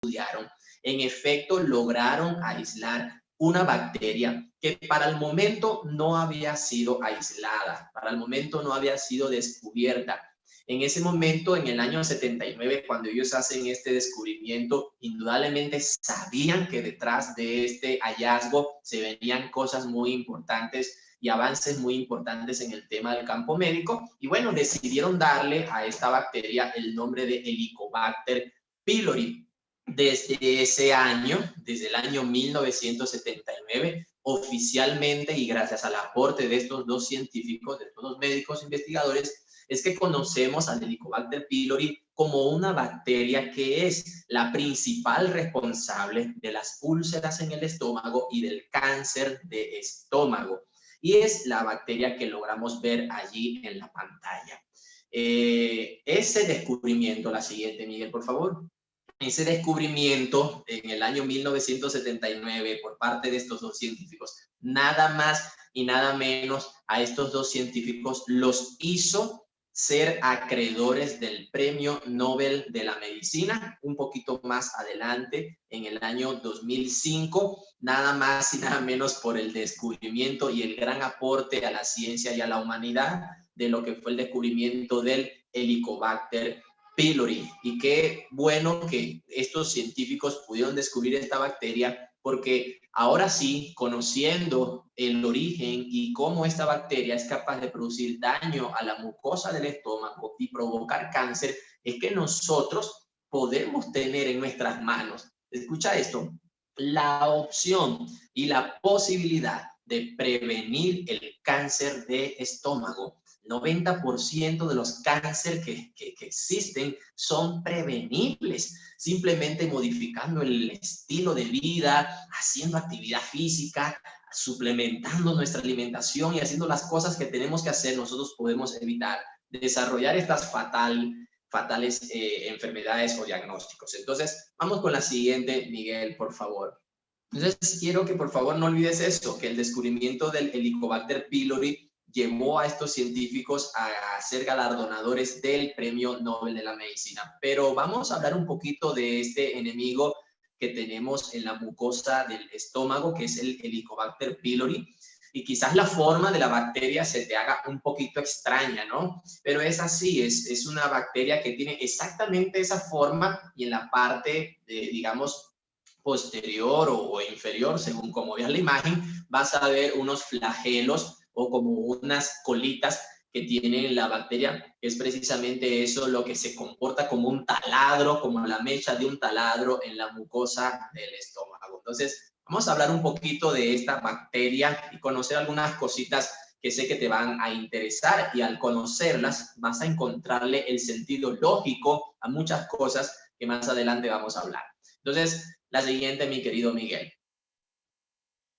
estudiaron, en efecto lograron aislar una bacteria que para el momento no había sido aislada, para el momento no había sido descubierta. En ese momento, en el año 79, cuando ellos hacen este descubrimiento, indudablemente sabían que detrás de este hallazgo se venían cosas muy importantes y avances muy importantes en el tema del campo médico. Y bueno, decidieron darle a esta bacteria el nombre de Helicobacter pylori. Desde ese año, desde el año 1979, oficialmente y gracias al aporte de estos dos científicos, de estos dos médicos investigadores, es que conocemos al Helicobacter pylori como una bacteria que es la principal responsable de las úlceras en el estómago y del cáncer de estómago. Y es la bacteria que logramos ver allí en la pantalla. Ese descubrimiento, la siguiente, Miguel, por favor. Ese descubrimiento en el año 1979 por parte de estos dos científicos, nada más y nada menos a estos dos científicos los hizo ser acreedores del Premio Nobel de la Medicina. Un poquito más adelante, en el año 2005, nada más y nada menos por el descubrimiento y el gran aporte a la ciencia y a la humanidad de lo que fue el descubrimiento del Helicobacter pylori. Y qué bueno que estos científicos pudieron descubrir esta bacteria, porque ahora sí, conociendo el origen y cómo esta bacteria es capaz de producir daño a la mucosa del estómago y provocar cáncer, es que nosotros podemos tener en nuestras manos, escucha esto, la opción y la posibilidad de prevenir el cáncer de estómago. 90% de los cánceres que existen son prevenibles, simplemente modificando el estilo de vida, haciendo actividad física, suplementando nuestra alimentación y haciendo las cosas que tenemos que hacer, nosotros podemos evitar desarrollar estas fatales enfermedades o diagnósticos. Entonces, vamos con la siguiente, Miguel, por favor. Entonces, quiero que por favor no olvides esto, que el descubrimiento del Helicobacter pylori llevó a estos científicos a ser galardonadores del Premio Nobel de la Medicina. Pero vamos a hablar un poquito de este enemigo que tenemos en la mucosa del estómago, que es el Helicobacter pylori. Y quizás la forma de la bacteria se te haga un poquito extraña, ¿no? Pero es así, es una bacteria que tiene exactamente esa forma y en la parte, digamos, posterior o inferior, según como veas la imagen, vas a ver unos flagelos o como unas colitas que tiene la bacteria. Es precisamente eso lo que se comporta como un taladro, como la mecha de un taladro en la mucosa del estómago. Entonces, vamos a hablar un poquito de esta bacteria y conocer algunas cositas que sé que te van a interesar, y al conocerlas vas a encontrarle el sentido lógico a muchas cosas que más adelante vamos a hablar. Entonces, la siguiente, mi querido Miguel.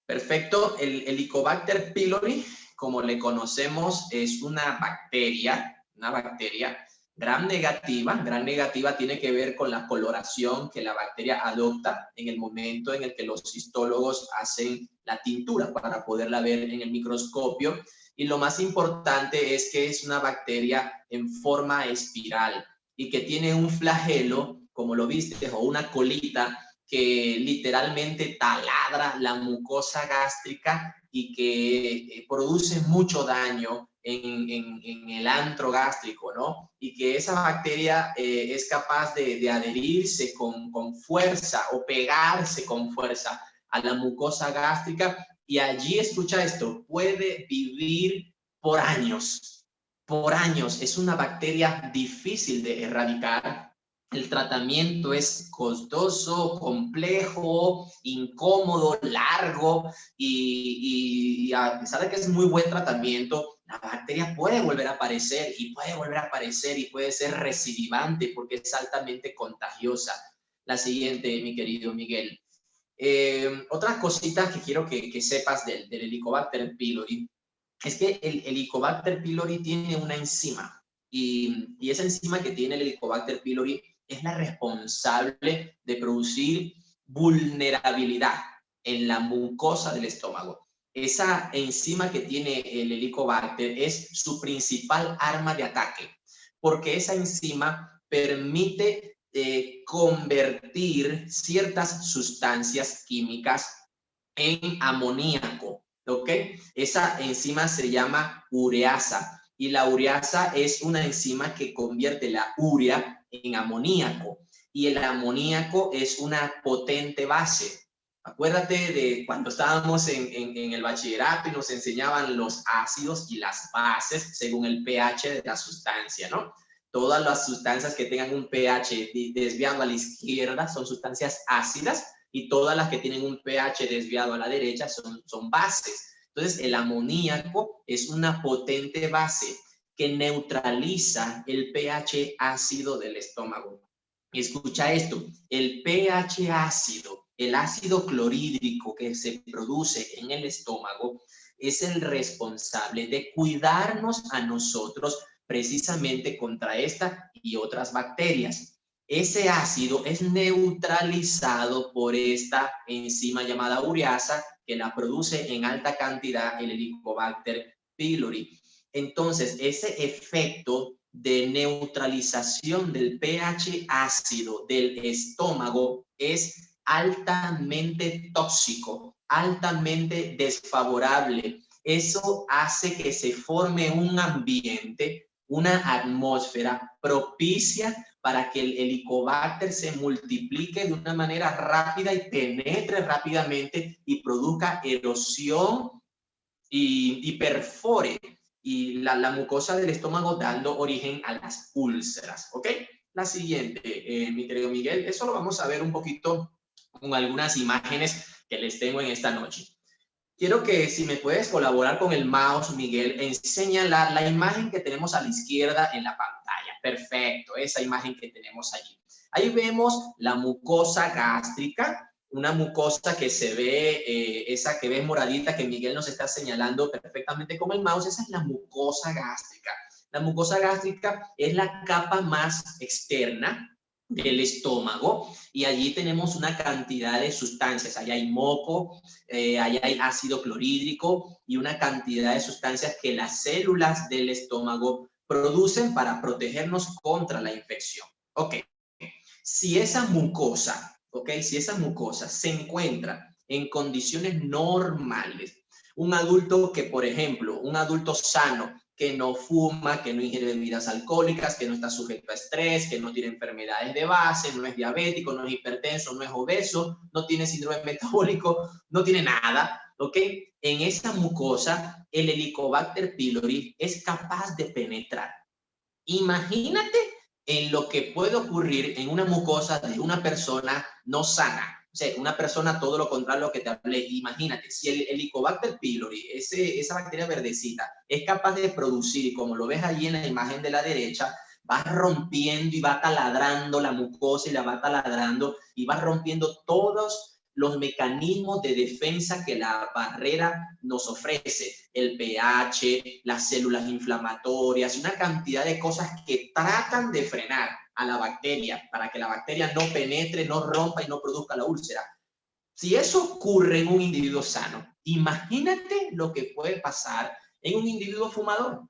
Perfecto, el Helicobacter pylori, como le conocemos, es una bacteria gram negativa tiene que ver con la coloración que la bacteria adopta en el momento en el que los histólogos hacen la tintura para poderla ver en el microscopio. Y lo más importante es que es una bacteria en forma espiral y que tiene un flagelo, como lo viste, o una colita que literalmente taladra la mucosa gástrica y que produce mucho daño en el antro gástrico, ¿no? Y que esa bacteria es capaz de adherirse con fuerza o pegarse con fuerza a la mucosa gástrica, y allí, escucha esto, puede vivir por años. Por años. Es una bacteria difícil de erradicar. El tratamiento es costoso, complejo, incómodo, largo, y a pesar de que es muy buen tratamiento, la bacteria puede volver a aparecer y puede ser recidivante porque es altamente contagiosa. La siguiente, mi querido Miguel. Otras cositas que quiero que sepas del Helicobacter pylori es que el Helicobacter pylori tiene una enzima, y esa enzima que tiene el Helicobacter pylori es la responsable de producir vulnerabilidad en la mucosa del estómago. Esa enzima que tiene el Helicobacter es su principal arma de ataque, porque esa enzima permite convertir ciertas sustancias químicas en amoníaco, ¿ok? Esa enzima se llama ureasa y la ureasa es una enzima que convierte la urea en amoníaco y el amoníaco es una potente base. Acuérdate de cuando estábamos en el bachillerato y nos enseñaban los ácidos y las bases según el pH de la sustancia, ¿no? Todas las sustancias que tengan un pH desviado a la izquierda son sustancias ácidas y todas las que tienen un pH desviado a la derecha son bases. Entonces, el amoníaco es una potente base que neutraliza el pH ácido del estómago. Y escucha esto, el pH ácido, el ácido clorhídrico que se produce en el estómago, es el responsable de cuidarnos a nosotros precisamente contra esta y otras bacterias. Ese ácido es neutralizado por esta enzima llamada ureasa que la produce en alta cantidad el Helicobacter pylori. Entonces, ese efecto de neutralización del pH ácido del estómago es altamente tóxico, altamente desfavorable. Eso hace que se forme un ambiente, una atmósfera propicia para que el Helicobacter se multiplique de una manera rápida y penetre rápidamente y produzca erosión y perfore y la mucosa del estómago dando origen a las úlceras, ¿ok? La siguiente, mi querido Miguel, eso lo vamos a ver un poquito con algunas imágenes que les tengo en esta noche. Quiero que si me puedes colaborar con el mouse, Miguel, enseña la imagen que tenemos a la izquierda en la pantalla. Perfecto, esa imagen que tenemos allí. Ahí vemos la mucosa gástrica, una mucosa que se ve, esa que ves moradita que Miguel nos está señalando perfectamente con el mouse, esa es la mucosa gástrica. La mucosa gástrica es la capa más externa del estómago y allí tenemos una cantidad de sustancias. Allá hay moco, allá hay ácido clorhídrico y una cantidad de sustancias que las células del estómago producen para protegernos contra la infección. Ok, si esa mucosa, si esa mucosa se encuentra en condiciones normales, un adulto que, por ejemplo, un adulto sano, que no fuma, que no ingiere bebidas alcohólicas, que no está sujeto a estrés, que no tiene enfermedades de base, no es diabético, no es hipertenso, no es obeso, no tiene síndrome metabólico, no tiene nada, ¿ok? En esa mucosa, el Helicobacter pylori es capaz de penetrar. Imagínate en lo que puede ocurrir en una mucosa de una persona no sana. O sea, una persona, todo lo contrario a lo que te hablé. Imagínate, si el Helicobacter pylori, esa bacteria verdecita, es capaz de producir, y como lo ves allí en la imagen de la derecha, va rompiendo y va taladrando la mucosa y la va taladrando y va rompiendo todos los mecanismos de defensa que la barrera nos ofrece, el pH, las células inflamatorias, una cantidad de cosas que tratan de frenar a la bacteria para que la bacteria no penetre, no rompa y no produzca la úlcera. Si eso ocurre en un individuo sano, imagínate lo que puede pasar en un individuo fumador,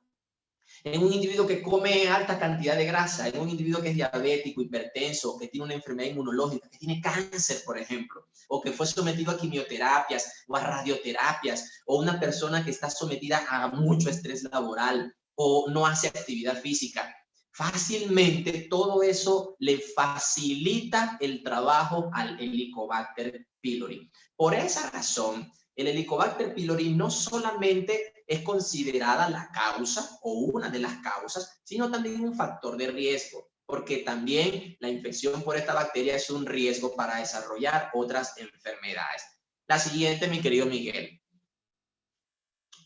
en un individuo que come alta cantidad de grasa, en un individuo que es diabético, hipertenso, que tiene una enfermedad inmunológica, que tiene cáncer, por ejemplo, o que fue sometido a quimioterapias o a radioterapias, o una persona que está sometida a mucho estrés laboral o no hace actividad física. Fácilmente todo eso le facilita el trabajo al Helicobacter pylori. Por esa razón, el Helicobacter pylori no solamente es considerada la causa o una de las causas, sino también un factor de riesgo, porque también la infección por esta bacteria es un riesgo para desarrollar otras enfermedades. La siguiente, mi querido Miguel.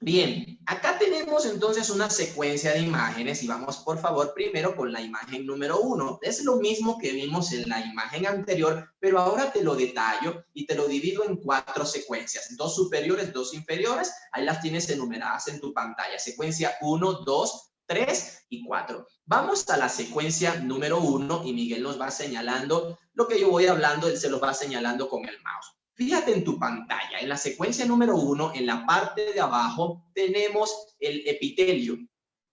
Bien, acá tenemos entonces una secuencia de imágenes y vamos por favor primero con la imagen número 1. Es lo mismo que vimos en la imagen anterior, pero ahora te lo detallo y te lo divido en 4 secuencias. 2 superiores, 2 inferiores, ahí las tienes enumeradas en tu pantalla. Secuencia 1, 2, 3 y 4. Vamos a la secuencia número 1 y Miguel nos va señalando lo que yo voy hablando, él se los va señalando con el mouse. Fíjate en tu pantalla, en la secuencia número 1, en la parte de abajo, tenemos el epitelio.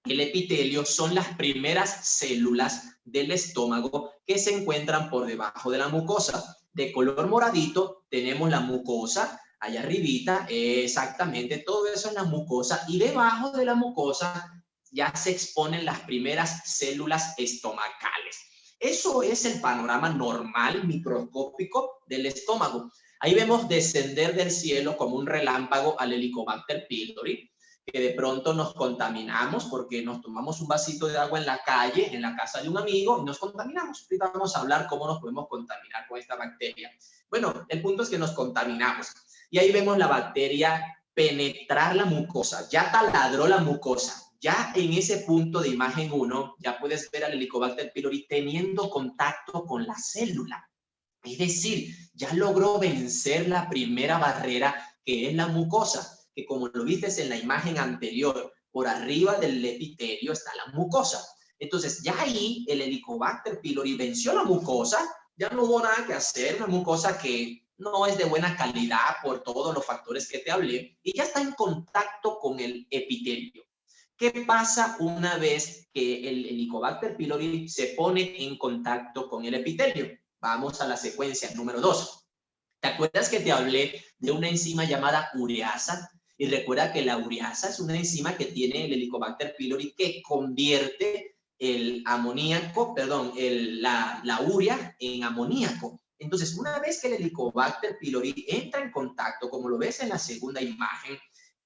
El epitelio son las primeras células del estómago que se encuentran por debajo de la mucosa. De color moradito tenemos la mucosa, allá arribita, exactamente, todo eso es la mucosa, y debajo de la mucosa ya se exponen las primeras células estomacales. Eso es el panorama normal, microscópico del estómago. Ahí vemos descender del cielo como un relámpago al Helicobacter pylori, que de pronto nos contaminamos porque nos tomamos un vasito de agua en la calle, en la casa de un amigo, y nos contaminamos. Ahorita vamos a hablar cómo nos podemos contaminar con esta bacteria. Bueno, el punto es que nos contaminamos. Y ahí vemos la bacteria penetrar la mucosa. Ya taladró la mucosa. Ya en ese punto de imagen 1, ya puedes ver al Helicobacter pylori teniendo contacto con la célula. Es decir, ya logró vencer la primera barrera, que es la mucosa, que como lo viste en la imagen anterior, por arriba del epitelio está la mucosa. Entonces, ya ahí el Helicobacter pylori venció la mucosa, ya no hubo nada que hacer, una mucosa que no es de buena calidad por todos los factores que te hablé, y ya está en contacto con el epitelio. ¿Qué pasa una vez que el Helicobacter pylori se pone en contacto con el epitelio? Vamos a la secuencia número 2. ¿Te acuerdas que te hablé de una enzima llamada ureasa? Y recuerda que la ureasa es una enzima que tiene el Helicobacter pylori que convierte el amoníaco, perdón, la urea en amoníaco. Entonces, una vez que el Helicobacter pylori entra en contacto, como lo ves en la segunda imagen,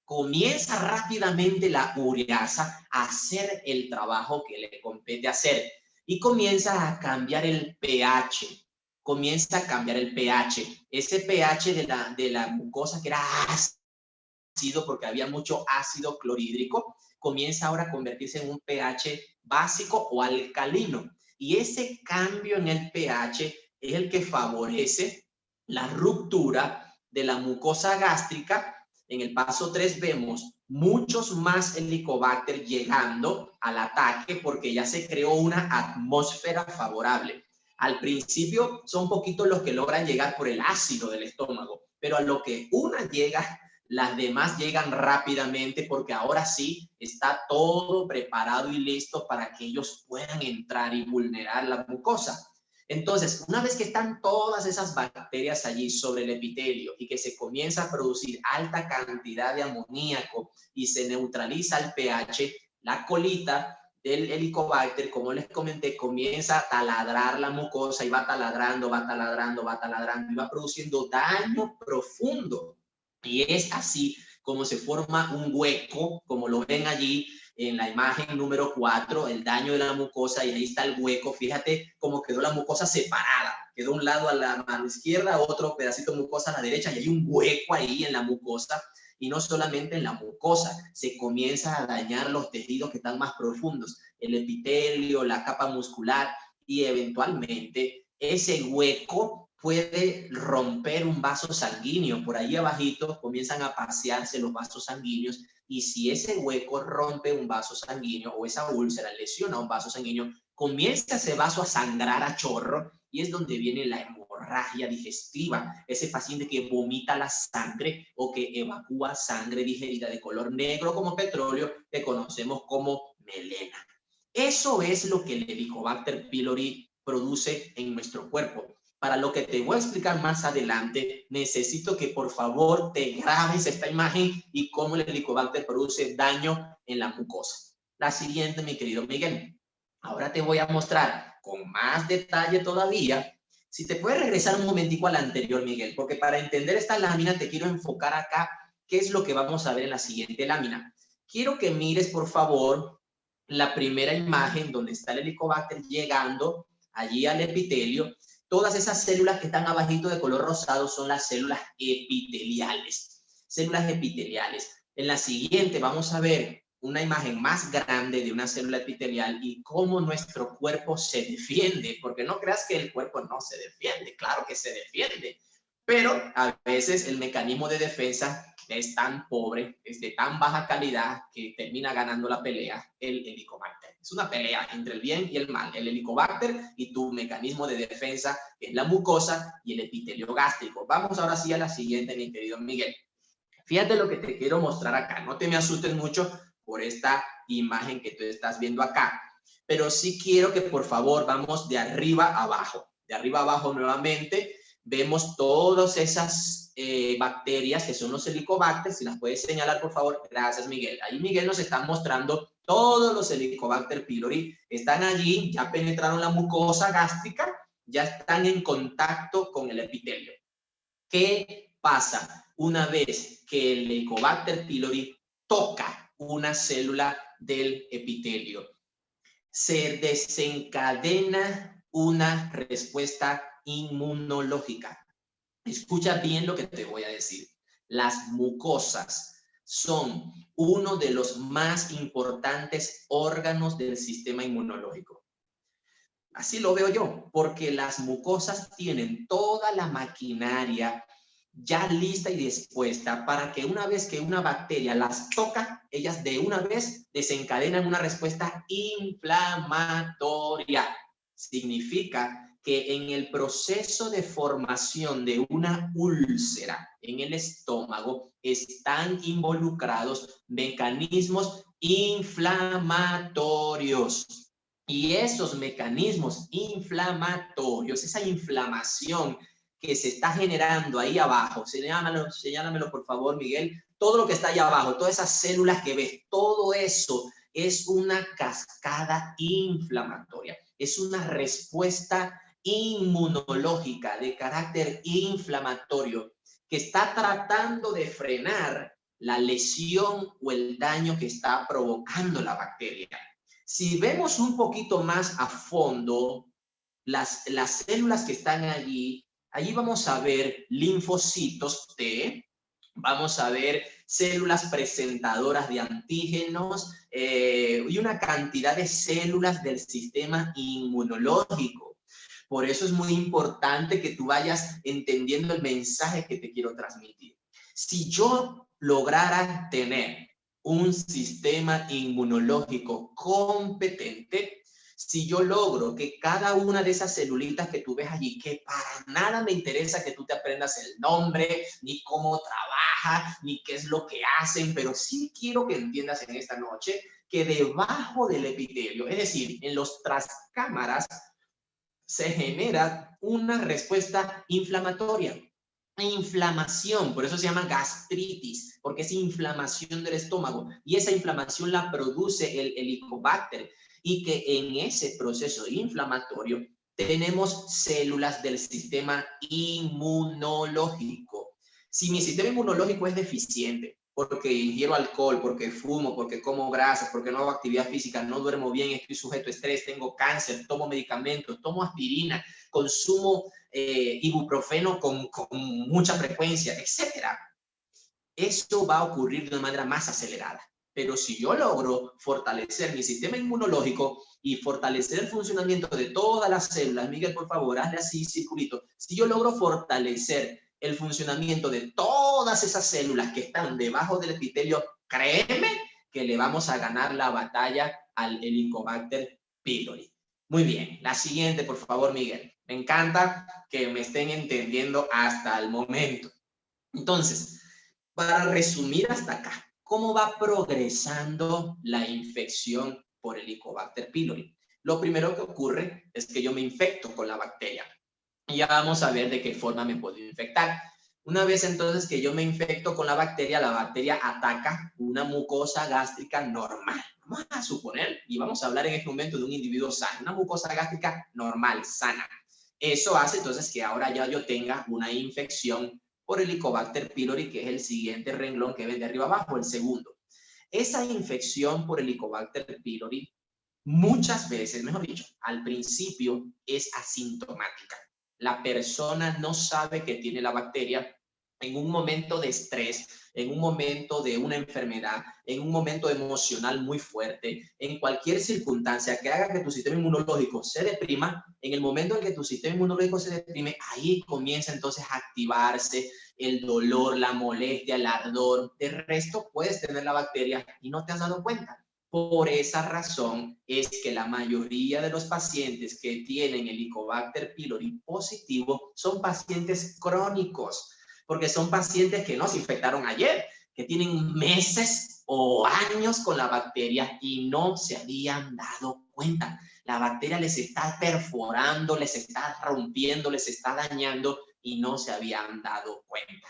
comienza rápidamente la ureasa a hacer el trabajo que le compete hacer y comienza a cambiar el pH. Comienza a cambiar el pH. Ese pH de la mucosa que era ácido porque había mucho ácido clorhídrico, comienza ahora a convertirse en un pH básico o alcalino. Y ese cambio en el pH es el que favorece la ruptura de la mucosa gástrica. En el paso 3 vemos muchos más helicobacter llegando al ataque porque ya se creó una atmósfera favorable. Al principio son poquitos los que logran llegar por el ácido del estómago, pero a lo que una llega, las demás llegan rápidamente porque ahora sí está todo preparado y listo para que ellos puedan entrar y vulnerar la mucosa. Entonces, una vez que están todas esas bacterias allí sobre el epitelio y que se comienza a producir alta cantidad de amoníaco y se neutraliza el pH, la colita del Helicobacter, como les comenté, comienza a taladrar la mucosa y va taladrando, va taladrando, va taladrando y va produciendo daño profundo. Y es así como se forma un hueco, como lo ven allí en la imagen número 4, el daño de la mucosa, y ahí está el hueco. Fíjate cómo quedó la mucosa separada. Quedó un lado a la mano izquierda, otro pedacito de mucosa a la derecha, y hay un hueco ahí en la mucosa. Y no solamente en la mucosa, se comienza a dañar los tejidos que están más profundos, el epitelio, la capa muscular, y eventualmente ese hueco puede romper un vaso sanguíneo. Por ahí abajito comienzan a pasearse los vasos sanguíneos, y si ese hueco rompe un vaso sanguíneo o esa úlcera lesiona un vaso sanguíneo, comienza ese vaso a sangrar a chorro, y es donde viene la hemorragia digestiva, ese paciente que vomita la sangre o que evacúa sangre digerida de color negro como petróleo, que conocemos como melena. Eso es lo que el Helicobacter pylori produce en nuestro cuerpo. Para lo que te voy a explicar más adelante, necesito que por favor te grabes esta imagen y cómo el Helicobacter produce daño en la mucosa. La siguiente, mi querido Miguel. Ahora te voy a mostrar con más detalle todavía. Si te puedes regresar un momentico a la anterior, Miguel, porque para entender esta lámina te quiero enfocar acá qué es lo que vamos a ver en la siguiente lámina. Quiero que mires, por favor, la primera imagen donde está el Helicobacter llegando allí al epitelio. Todas esas células que están abajito de color rosado son las células epiteliales. Células epiteliales. En la siguiente vamos a ver una imagen más grande de una célula epitelial y cómo nuestro cuerpo se defiende, porque no creas que el cuerpo no se defiende, claro que se defiende, pero a veces el mecanismo de defensa es tan pobre, es de tan baja calidad que termina ganando la pelea el Helicobacter. Es una pelea entre el bien y el mal, el Helicobacter y tu mecanismo de defensa, que es la mucosa y el epitelio gástrico. Vamos ahora sí a la siguiente, mi querido Miguel. Fíjate lo que te quiero mostrar acá, no te me asustes mucho por esta imagen que tú estás viendo acá. Pero sí quiero que por favor vamos de arriba a abajo. De arriba a abajo nuevamente vemos todas esas bacterias que son los Helicobacter. Si las puedes señalar, por favor. Gracias, Miguel. Ahí Miguel nos está mostrando todos los Helicobacter pylori. Están allí, ya penetraron la mucosa gástrica, ya están en contacto con el epitelio. ¿Qué pasa una vez que el Helicobacter pylori toca una célula del epitelio? Se desencadena una respuesta inmunológica. Escucha bien lo que te voy a decir. Las mucosas son uno de los más importantes órganos del sistema inmunológico. Así lo veo yo, porque las mucosas tienen toda la maquinaria ya lista y dispuesta para que una vez que una bacteria las toca, ellas de una vez desencadenan una respuesta inflamatoria. Significa que en el proceso de formación de una úlcera en el estómago están involucrados mecanismos inflamatorios. Y esos mecanismos inflamatorios, esa inflamación que se está generando ahí abajo, señálamelo por favor, Miguel, todo lo que está ahí abajo, todas esas células que ves, todo eso es una cascada inflamatoria, es una respuesta inmunológica de carácter inflamatorio que está tratando de frenar la lesión o el daño que está provocando la bacteria. Si vemos un poquito más a fondo las células que están allí vamos a ver linfocitos T, vamos a ver células presentadoras de antígenos y una cantidad de células del sistema inmunológico. Por eso es muy importante que tú vayas entendiendo el mensaje que te quiero transmitir. Si yo lograra tener un sistema inmunológico competente, si yo logro que cada una de esas celulitas que tú ves allí, que para nada me interesa que tú te aprendas el nombre, ni cómo trabaja, ni qué es lo que hacen, pero sí quiero que entiendas en esta noche que debajo del epitelio, es decir, en los trascámaras, se genera una respuesta inflamatoria. Inflamación, por eso se llama gastritis, porque es inflamación del estómago y esa inflamación la produce el Helicobacter y que en ese proceso inflamatorio tenemos células del sistema inmunológico. Si mi sistema inmunológico es deficiente, porque ingiero alcohol, porque fumo, porque como grasas, porque no hago actividad física, no duermo bien, estoy sujeto a estrés, tengo cáncer, tomo medicamentos, tomo aspirina, consumo ibuprofeno con mucha frecuencia, etcétera. Eso va a ocurrir de una manera más acelerada. Pero si yo logro fortalecer mi sistema inmunológico y fortalecer el funcionamiento de todas las células, Miguel, por favor, hazle así, circulito. Si yo logro fortalecer el funcionamiento de todas esas células que están debajo del epitelio, créeme que le vamos a ganar la batalla al Helicobacter pylori. Muy bien, la siguiente, por favor, Miguel. Me encanta que me estén entendiendo hasta el momento. Entonces, para resumir hasta acá, ¿cómo va progresando la infección por Helicobacter pylori? Lo primero que ocurre es que yo me infecto con la bacteria. Y ya vamos a ver de qué forma me puedo infectar. Una vez entonces que yo me infecto con la bacteria ataca una mucosa gástrica normal. Vamos a suponer, y vamos a hablar en este momento de un individuo sano, una mucosa gástrica normal, sana. Eso hace entonces que ahora ya yo tenga una infección por Helicobacter pylori, que es el siguiente renglón que ven de arriba abajo, el segundo. Esa infección por Helicobacter pylori muchas veces, mejor dicho, al principio es asintomática. La persona no sabe que tiene la bacteria en un momento de estrés, en un momento de una enfermedad, en un momento emocional muy fuerte, en cualquier circunstancia que haga que tu sistema inmunológico se deprima. En el momento en que tu sistema inmunológico se deprime, ahí comienza entonces a activarse el dolor, la molestia, el ardor. De resto, puedes tener la bacteria y no te has dado cuenta. Por esa razón es que la mayoría de los pacientes que tienen Helicobacter pylori positivo son pacientes crónicos, porque son pacientes que no se infectaron ayer, que tienen meses o años con la bacteria y no se habían dado cuenta. La bacteria les está perforando, les está rompiendo, les está dañando y no se habían dado cuenta.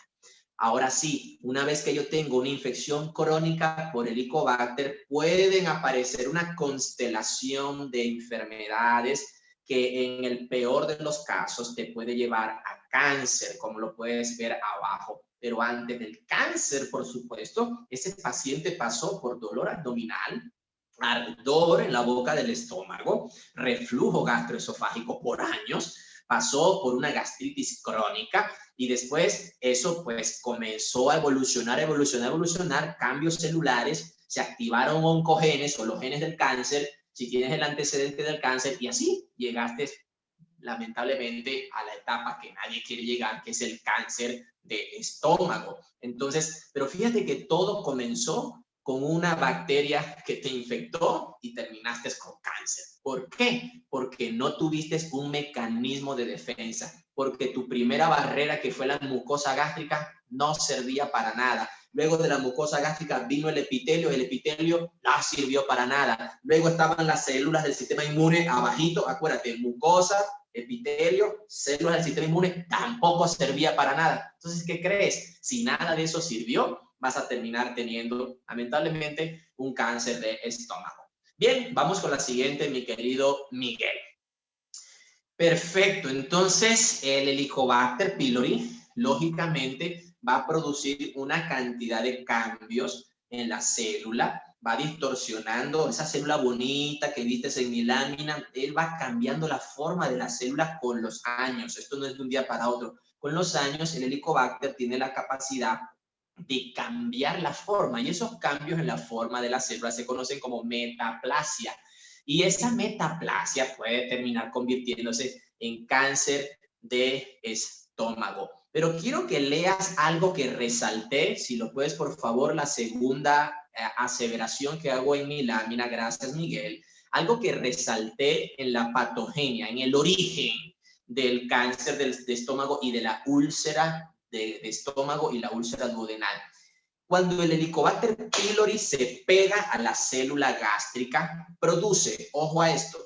Ahora sí, una vez que yo tengo una infección crónica por Helicobacter, pueden aparecer una constelación de enfermedades que en el peor de los casos te puede llevar a cáncer, como lo puedes ver abajo. Pero antes del cáncer, por supuesto, ese paciente pasó por dolor abdominal, ardor en la boca del estómago, reflujo gastroesofágico por años, pasó por una gastritis crónica y después eso pues comenzó a evolucionar, cambios celulares, se activaron oncogenes o los genes del cáncer, si tienes el antecedente del cáncer y así llegaste lamentablemente a la etapa que nadie quiere llegar, que es el cáncer de estómago. Entonces, pero fíjate que todo comenzó con una bacteria que te infectó y terminaste con cáncer. ¿Por qué? Porque no tuviste un mecanismo de defensa, porque tu primera barrera, que fue la mucosa gástrica, no servía para nada. Luego de la mucosa gástrica vino el epitelio no sirvió para nada. Luego estaban las células del sistema inmune abajito, acuérdate, mucosa, epitelio, células del sistema inmune, tampoco servía para nada. Entonces, ¿qué crees? Si nada de eso sirvió, vas a terminar teniendo, lamentablemente, un cáncer de estómago. Bien, vamos con la siguiente, mi querido Miguel. Perfecto, entonces el Helicobacter pylori, lógicamente, va a producir una cantidad de cambios en la célula, va distorsionando esa célula bonita que viste en mi lámina, él va cambiando la forma de la célula con los años, esto no es de un día para otro. Con los años, el Helicobacter tiene la capacidad de cambiar la forma y esos cambios en la forma de la célula se conocen como metaplasia. Y esa metaplasia puede terminar convirtiéndose en cáncer de estómago. Pero quiero que leas algo que resalté, si lo puedes, por favor, la segunda aseveración que hago en mi lámina, gracias Miguel, algo que resalté en la patogenia, en el origen del cáncer de estómago y de la úlcera de estómago y la úlcera duodenal. Cuando el Helicobacter pylori se pega a la célula gástrica, produce, ojo a esto,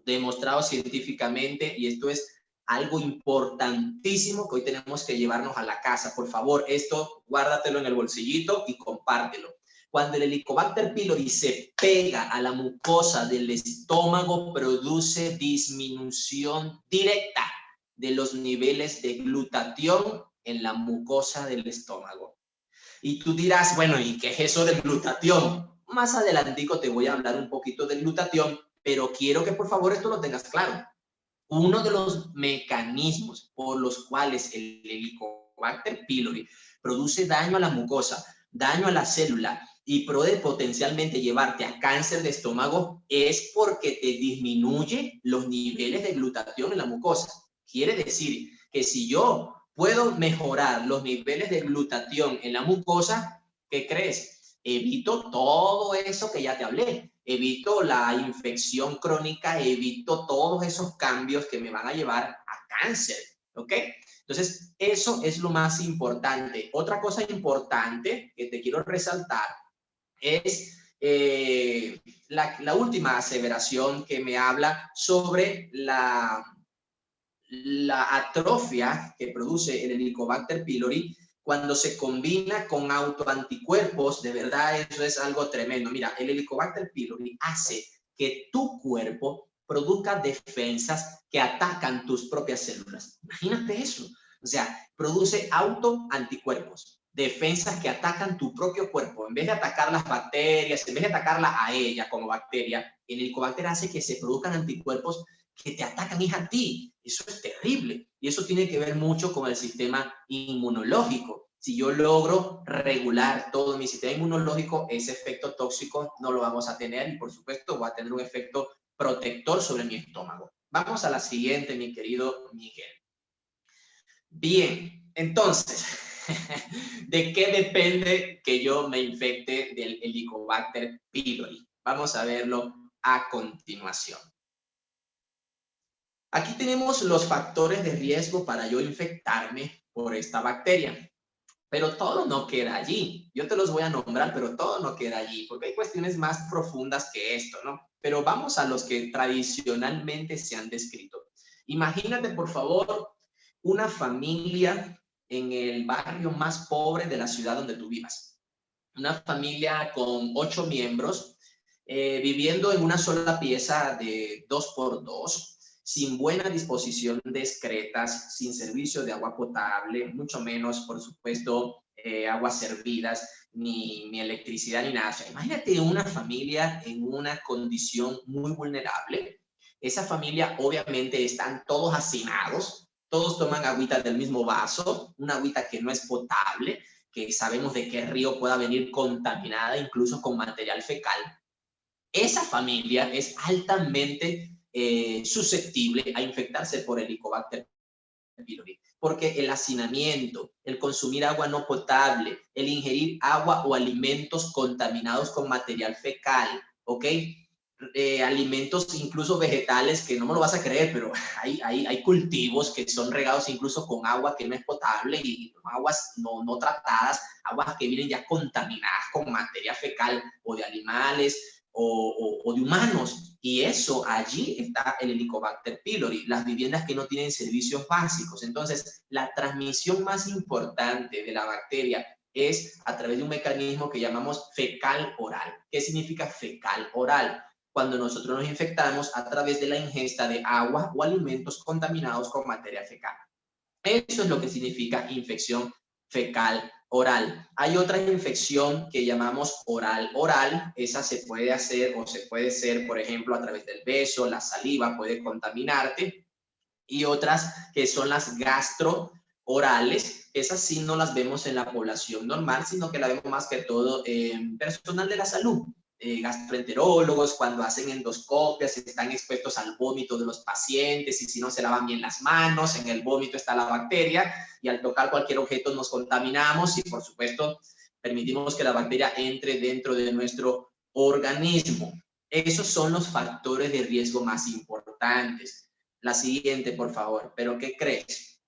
demostrado científicamente, y esto es algo importantísimo que hoy tenemos que llevarnos a la casa. Por favor, esto guárdatelo en el bolsillito y compártelo. Cuando el Helicobacter pylori se pega a la mucosa del estómago, produce disminución directa de los niveles de glutatión en la mucosa del estómago. Y tú dirás, bueno, ¿y qué es eso del glutatión? Más adelantico te voy a hablar un poquito del glutatión, pero quiero que por favor esto lo tengas claro. Uno de los mecanismos por los cuales el Helicobacter pylori produce daño a la mucosa, daño a la célula y puede potencialmente llevarte a cáncer de estómago es porque te disminuye los niveles de glutatión en la mucosa. Quiere decir que si yo puedo mejorar los niveles de glutatión en la mucosa, ¿qué crees? Evito todo eso que ya te hablé. Evito la infección crónica, evito todos esos cambios que me van a llevar a cáncer, ¿ok? Entonces, eso es lo más importante. Otra cosa importante que te quiero resaltar es la última aseveración que me habla sobre la atrofia que produce el Helicobacter pylori cuando se combina con autoanticuerpos. De verdad, eso es algo tremendo. Mira, el Helicobacter pylori hace que tu cuerpo produzca defensas que atacan tus propias células. Imagínate eso. O sea, produce autoanticuerpos, defensas que atacan tu propio cuerpo. En vez de atacar las bacterias, en vez de atacarla a ella como bacteria, el Helicobacter hace que se produzcan anticuerpos que te atacan a ti. Eso es terrible. Y eso tiene que ver mucho con el sistema inmunológico. Si yo logro regular todo mi sistema inmunológico, ese efecto tóxico no lo vamos a tener y por supuesto va a tener un efecto protector sobre mi estómago. Vamos a la siguiente, mi querido Miguel. Bien, entonces, ¿de qué depende que yo me infecte del Helicobacter pylori? Vamos a verlo a continuación. Aquí tenemos los factores de riesgo para yo infectarme por esta bacteria. Pero todo no queda allí. Yo te los voy a nombrar, pero todo no queda allí, porque hay cuestiones más profundas que esto, ¿no? Pero vamos a los que tradicionalmente se han descrito. Imagínate, por favor, una familia en el barrio más pobre de la ciudad donde tú vivas. Una familia con 8 miembros, viviendo en una sola pieza de 2 por 2, sin buena disposición de excretas, sin servicio de agua potable, mucho menos, por supuesto, aguas servidas, ni electricidad, ni nada. O sea, imagínate una familia en una condición muy vulnerable. Esa familia, obviamente, están todos hacinados, todos toman agüita del mismo vaso, una agüita que no es potable, que sabemos de qué río pueda venir contaminada, incluso con material fecal. Esa familia es altamente susceptible a infectarse por Helicobacter pylori, porque el hacinamiento, el consumir agua no potable, el ingerir agua o alimentos contaminados con material fecal, ¿ok? Alimentos incluso vegetales que no me lo vas a creer, pero hay cultivos que son regados incluso con agua que no es potable y aguas no tratadas, aguas que vienen ya contaminadas con materia fecal o de animales o de humanos. Y eso, allí está el Helicobacter pylori, las viviendas que no tienen servicios básicos. Entonces, la transmisión más importante de la bacteria es a través de un mecanismo que llamamos fecal oral. ¿Qué significa fecal oral? Cuando nosotros nos infectamos a través de la ingesta de agua o alimentos contaminados con materia fecal. Eso es lo que significa infección fecal oral. Hay otra infección que llamamos oral. Esa se puede hacer o se puede ser, por ejemplo, a través del beso, la saliva puede contaminarte. Y otras que son las gastroorales. Esas sí no las vemos en la población normal, sino que la vemos más que todo en personal de la salud. Gastroenterólogos, cuando hacen endoscopias, están expuestos al vómito de los pacientes y si no se lavan bien las manos, en el vómito está la bacteria y al tocar cualquier objeto nos contaminamos y por supuesto permitimos que la bacteria entre dentro de nuestro organismo. Esos son los factores de riesgo más importantes. La siguiente, por favor. ¿Pero qué crees?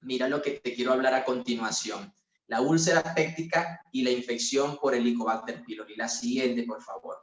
Mira lo que te quiero hablar a continuación. La úlcera péptica y la infección por Helicobacter pylori. La siguiente, por favor.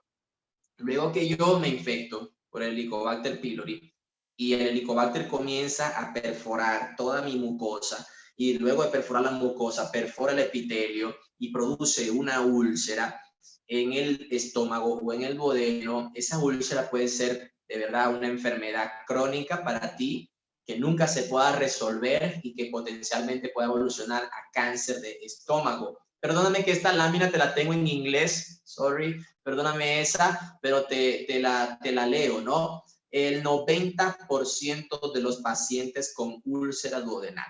Luego que yo me infecto por el Helicobacter pylori y el Helicobacter comienza a perforar toda mi mucosa y luego de perforar la mucosa, perfora el epitelio y produce una úlcera en el estómago o en el duodeno, esa úlcera puede ser de verdad una enfermedad crónica para ti que nunca se pueda resolver y que potencialmente pueda evolucionar a cáncer de estómago. Perdóname que esta lámina te la tengo en inglés, sorry, perdóname esa, pero te la leo, ¿no? El 90% de los pacientes con úlcera duodenal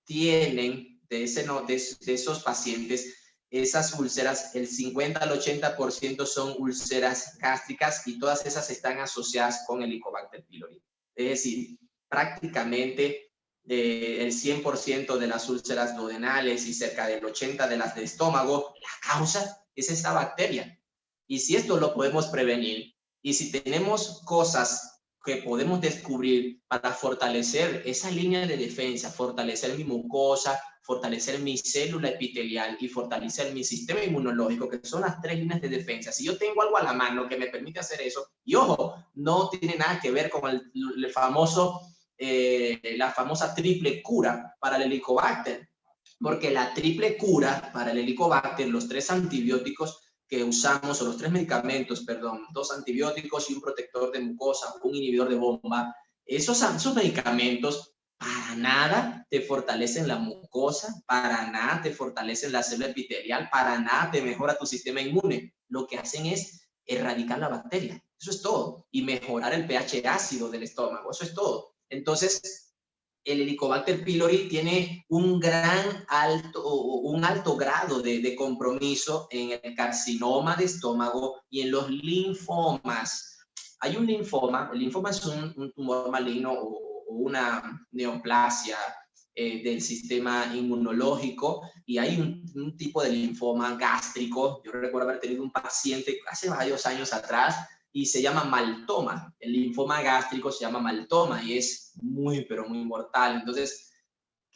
tienen, de esos pacientes, esas úlceras, el 50 al 80% son úlceras gástricas y todas esas están asociadas con el Helicobacter pylori. Es decir, prácticamente el 100% de las úlceras duodenales y cerca del 80% de las de estómago, la causa es esta bacteria. Y si esto lo podemos prevenir y si tenemos cosas que podemos descubrir para fortalecer esa línea de defensa, fortalecer mi mucosa, fortalecer mi célula epitelial y fortalecer mi sistema inmunológico, que son las 3 líneas de defensa. Si yo tengo algo a la mano que me permite hacer eso, y ojo, no tiene nada que ver con el famoso, la famosa triple cura para el Helicobacter, porque la triple cura para el Helicobacter, los 3 antibióticos que usamos, o los 3 medicamentos, perdón, 2 antibióticos y un protector de mucosa, un inhibidor de bomba, esos medicamentos para nada te fortalecen la mucosa, para nada te fortalecen la célula epitelial, para nada te mejora tu sistema inmune. Lo que hacen es erradicar la bacteria. Eso es todo. Y mejorar el pH ácido del estómago. Eso es todo. Entonces, el Helicobacter pylori tiene un alto grado de compromiso en el carcinoma de estómago y en los linfomas. Hay un linfoma, el linfoma es un tumor maligno o una neoplasia del sistema inmunológico y hay un tipo de linfoma gástrico. Yo recuerdo haber tenido un paciente hace varios años atrás y se llama maltoma. El linfoma gástrico se llama maltoma y es muy, pero muy mortal. Entonces,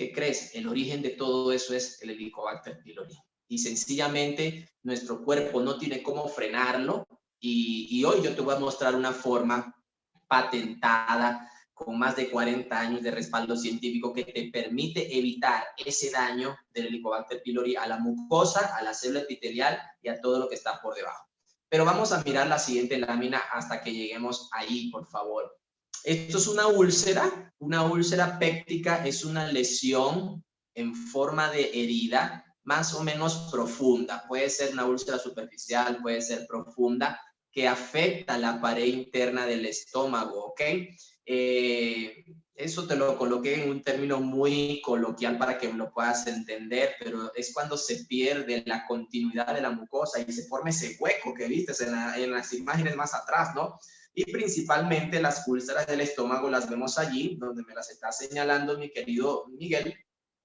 ¿Qué crees? El origen de todo eso es el Helicobacter pylori. Y sencillamente nuestro cuerpo no tiene cómo frenarlo. Y hoy yo te voy a mostrar una forma patentada con más de 40 años de respaldo científico que te permite evitar ese daño del Helicobacter pylori a la mucosa, a la célula epitelial y a todo lo que está por debajo. Pero vamos a mirar la siguiente lámina hasta que lleguemos ahí, por favor. Esto es una úlcera péptica es una lesión en forma de herida más o menos profunda. Puede ser una úlcera superficial, puede ser profunda, que afecta la pared interna del estómago, ¿ok? Eso te lo coloqué en un término muy coloquial para que lo puedas entender, pero es cuando se pierde la continuidad de la mucosa y se forma ese hueco que viste en las imágenes más atrás, ¿no? Y principalmente las úlceras del estómago las vemos allí, donde me las está señalando mi querido Miguel,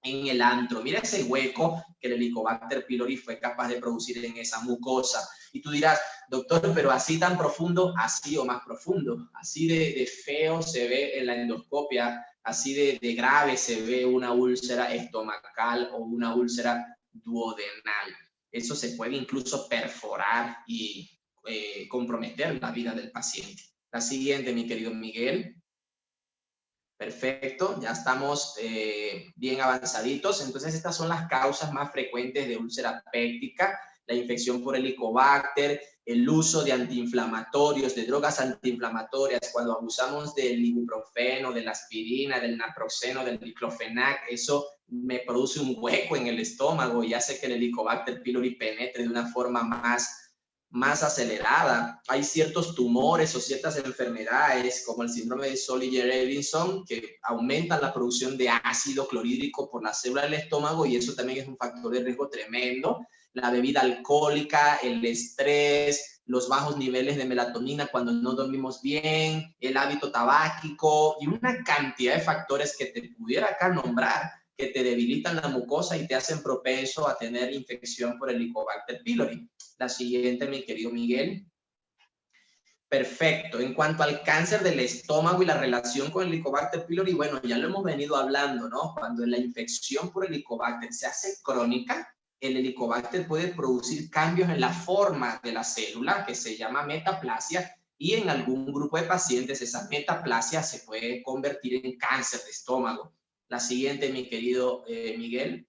en el antro. Mira ese hueco que el Helicobacter pylori fue capaz de producir en esa mucosa. Y tú dirás, doctor, pero así tan profundo, así o más profundo, así de feo se ve en la endoscopia, así de grave se ve una úlcera estomacal o una úlcera duodenal. Eso se puede incluso perforar y comprometer la vida del paciente. La siguiente, mi querido Miguel. Perfecto, ya estamos bien avanzaditos. Entonces, estas son las causas más frecuentes de úlcera péptica: la infección por Helicobacter, el uso de antiinflamatorios, de drogas antiinflamatorias. Cuando abusamos del ibuprofeno, de la aspirina, del naproxeno, del diclofenac, eso me produce un hueco en el estómago y hace que el Helicobacter pylori penetre de una forma más acelerada. Hay ciertos tumores o ciertas enfermedades como el síndrome de Solinger-Edinson que aumentan la producción de ácido clorhídrico por la célula del estómago y eso también es un factor de riesgo tremendo. La bebida alcohólica, el estrés, los bajos niveles de melatonina cuando no dormimos bien, el hábito tabáquico y una cantidad de factores que te pudiera acá nombrar que te debilitan la mucosa y te hacen propenso a tener infección por el Helicobacter pylori. La siguiente, mi querido Miguel. Perfecto. En cuanto al cáncer del estómago y la relación con el Helicobacter pylori, bueno, ya lo hemos venido hablando, ¿no? Cuando la infección por Helicobacter se hace crónica, el Helicobacter puede producir cambios en la forma de la célula, que se llama metaplasia, y en algún grupo de pacientes esa metaplasia se puede convertir en cáncer de estómago. La siguiente, mi querido Miguel.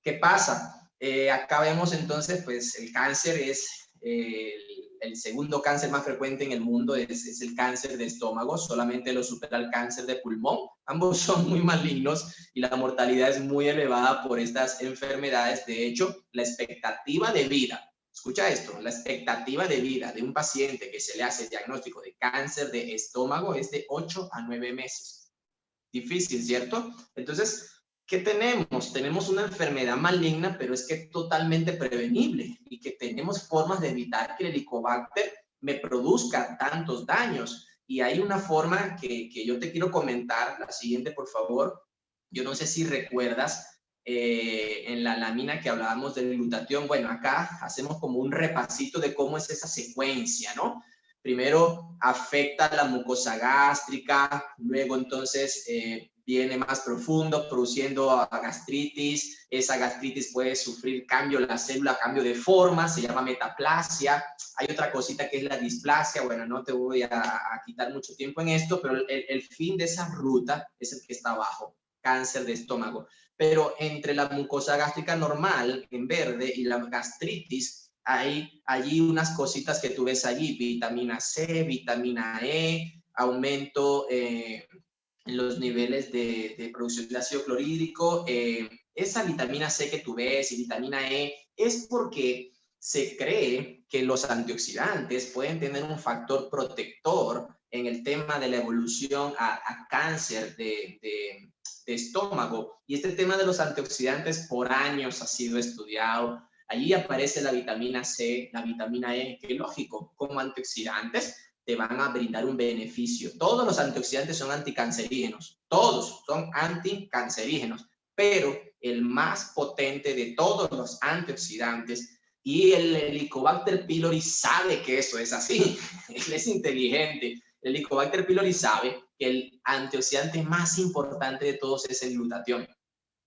¿Qué pasa? Acá vemos entonces, pues el cáncer es el segundo cáncer más frecuente en el mundo, es el cáncer de estómago, solamente lo supera el cáncer de pulmón. Ambos son muy malignos y la mortalidad es muy elevada por estas enfermedades. De hecho, la expectativa de vida, escucha esto, la expectativa de vida de un paciente que se le hace el diagnóstico de cáncer de estómago es de 8 a 9 meses. Difícil, ¿cierto? Entonces, ¿qué tenemos? Tenemos una enfermedad maligna, pero es que es totalmente prevenible y que tenemos formas de evitar que el Helicobacter me produzca tantos daños. Y hay una forma que yo te quiero comentar, la siguiente, por favor. Yo no sé si recuerdas en la lámina que hablábamos del glutatión. Bueno, acá hacemos como un repasito de cómo es esa secuencia, ¿no? Primero afecta la mucosa gástrica, luego entonces viene más profundo, produciendo gastritis. Esa gastritis puede sufrir cambio en la célula, cambio de forma, se llama metaplasia. Hay otra cosita que es la displasia. Bueno, no te voy a quitar mucho tiempo en esto, pero el fin de esa ruta es el que está abajo, cáncer de estómago. Pero entre la mucosa gástrica normal, en verde, y la gastritis, hay allí unas cositas que tú ves allí: vitamina C, vitamina E, aumento en los niveles de producción de ácido clorhídrico. Esa vitamina C que tú ves y vitamina E es porque se cree que los antioxidantes pueden tener un factor protector en el tema de la evolución a cáncer de estómago. Y este tema de los antioxidantes por años ha sido estudiado. Allí aparece la vitamina C, la vitamina E, que lógico, como antioxidantes te van a brindar un beneficio. Todos los antioxidantes son anticancerígenos, todos son anticancerígenos, pero el más potente de todos los antioxidantes, y el Helicobacter pylori sabe que eso es así, él es inteligente. El Helicobacter pylori sabe que el antioxidante más importante de todos es el glutatión.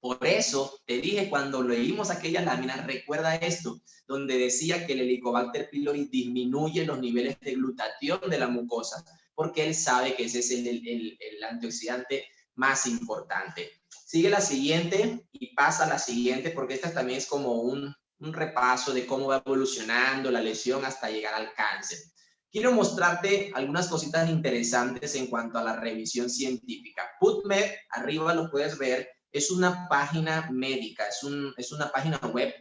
Por eso te dije cuando leímos aquella lámina, recuerda esto, donde decía que el Helicobacter pylori disminuye los niveles de glutatión de la mucosa, porque él sabe que ese es el antioxidante más importante. Sigue la siguiente y pasa a la siguiente, porque esta también es como un repaso de cómo va evolucionando la lesión hasta llegar al cáncer. Quiero mostrarte algunas cositas interesantes en cuanto a la revisión científica. PubMed, arriba lo puedes ver, es una página médica, es una página web,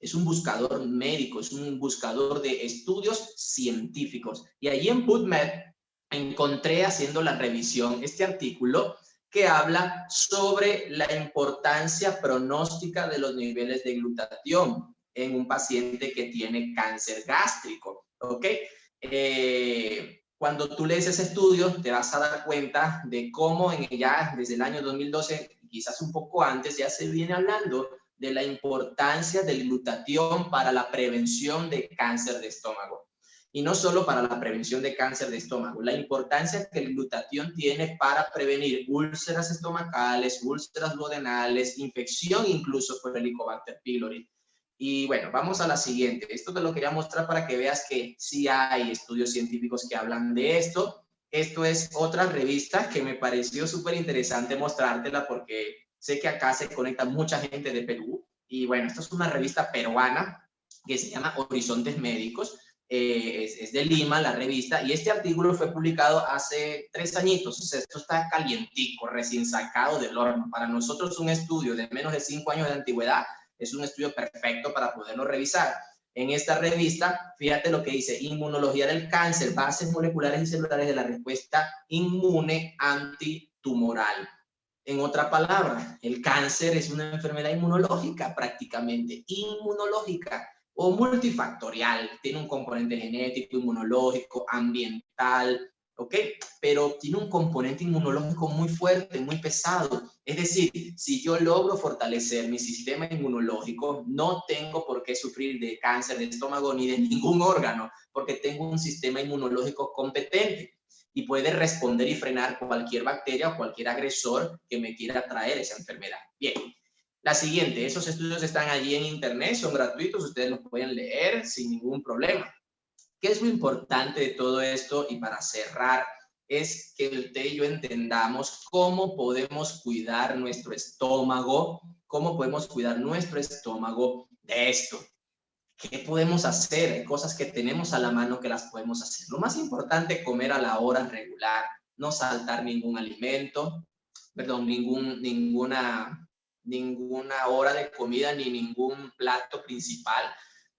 es un buscador médico, es un buscador de estudios científicos. Y allí en PubMed encontré, haciendo la revisión, este artículo que habla sobre la importancia pronóstica de los niveles de glutatión en un paciente que tiene cáncer gástrico, ¿ok? Cuando tú lees ese estudio, te vas a dar cuenta de cómo ya desde el año 2012, quizás un poco antes, ya se viene hablando de la importancia del glutatión para la prevención de cáncer de estómago. Y no solo para la prevención de cáncer de estómago, la importancia que el glutatión tiene para prevenir úlceras estomacales, úlceras duodenales, infección incluso por el Helicobacter pylori. Y bueno, vamos a la siguiente. Esto te lo quería mostrar para que veas que sí hay estudios científicos que hablan de esto. Esto es otra revista que me pareció súper interesante mostrártela porque sé que acá se conecta mucha gente de Perú. Y bueno, esto es una revista peruana que se llama Horizontes Médicos. Es de Lima la revista, y este artículo fue publicado hace 3 añitos. O sea, esto está calientico, recién sacado del horno. Para nosotros un estudio de menos de 5 años de antigüedad es un estudio perfecto para poderlo revisar. En esta revista, fíjate lo que dice: inmunología del cáncer, bases moleculares y celulares de la respuesta inmune antitumoral. En otra palabra, el cáncer es una enfermedad inmunológica, prácticamente inmunológica o multifactorial. Tiene un componente genético, inmunológico, ambiental, ¿ok? Pero tiene un componente inmunológico muy fuerte, muy pesado. Es decir, si yo logro fortalecer mi sistema inmunológico, no tengo por qué sufrir de cáncer de estómago ni de ningún órgano, porque tengo un sistema inmunológico competente y puede responder y frenar cualquier bacteria o cualquier agresor que me quiera traer esa enfermedad. Bien, la siguiente, esos estudios están allí en internet, son gratuitos, ustedes los pueden leer sin ningún problema. ¿Qué es lo importante de todo esto? Y para cerrar, es que usted y yo entendamos cómo podemos cuidar nuestro estómago, de esto. ¿Qué podemos hacer? Hay cosas que tenemos a la mano que las podemos hacer. Lo más importante, comer a la hora regular, no saltar ningún alimento, perdón, ninguna hora de comida, ni ningún plato principal,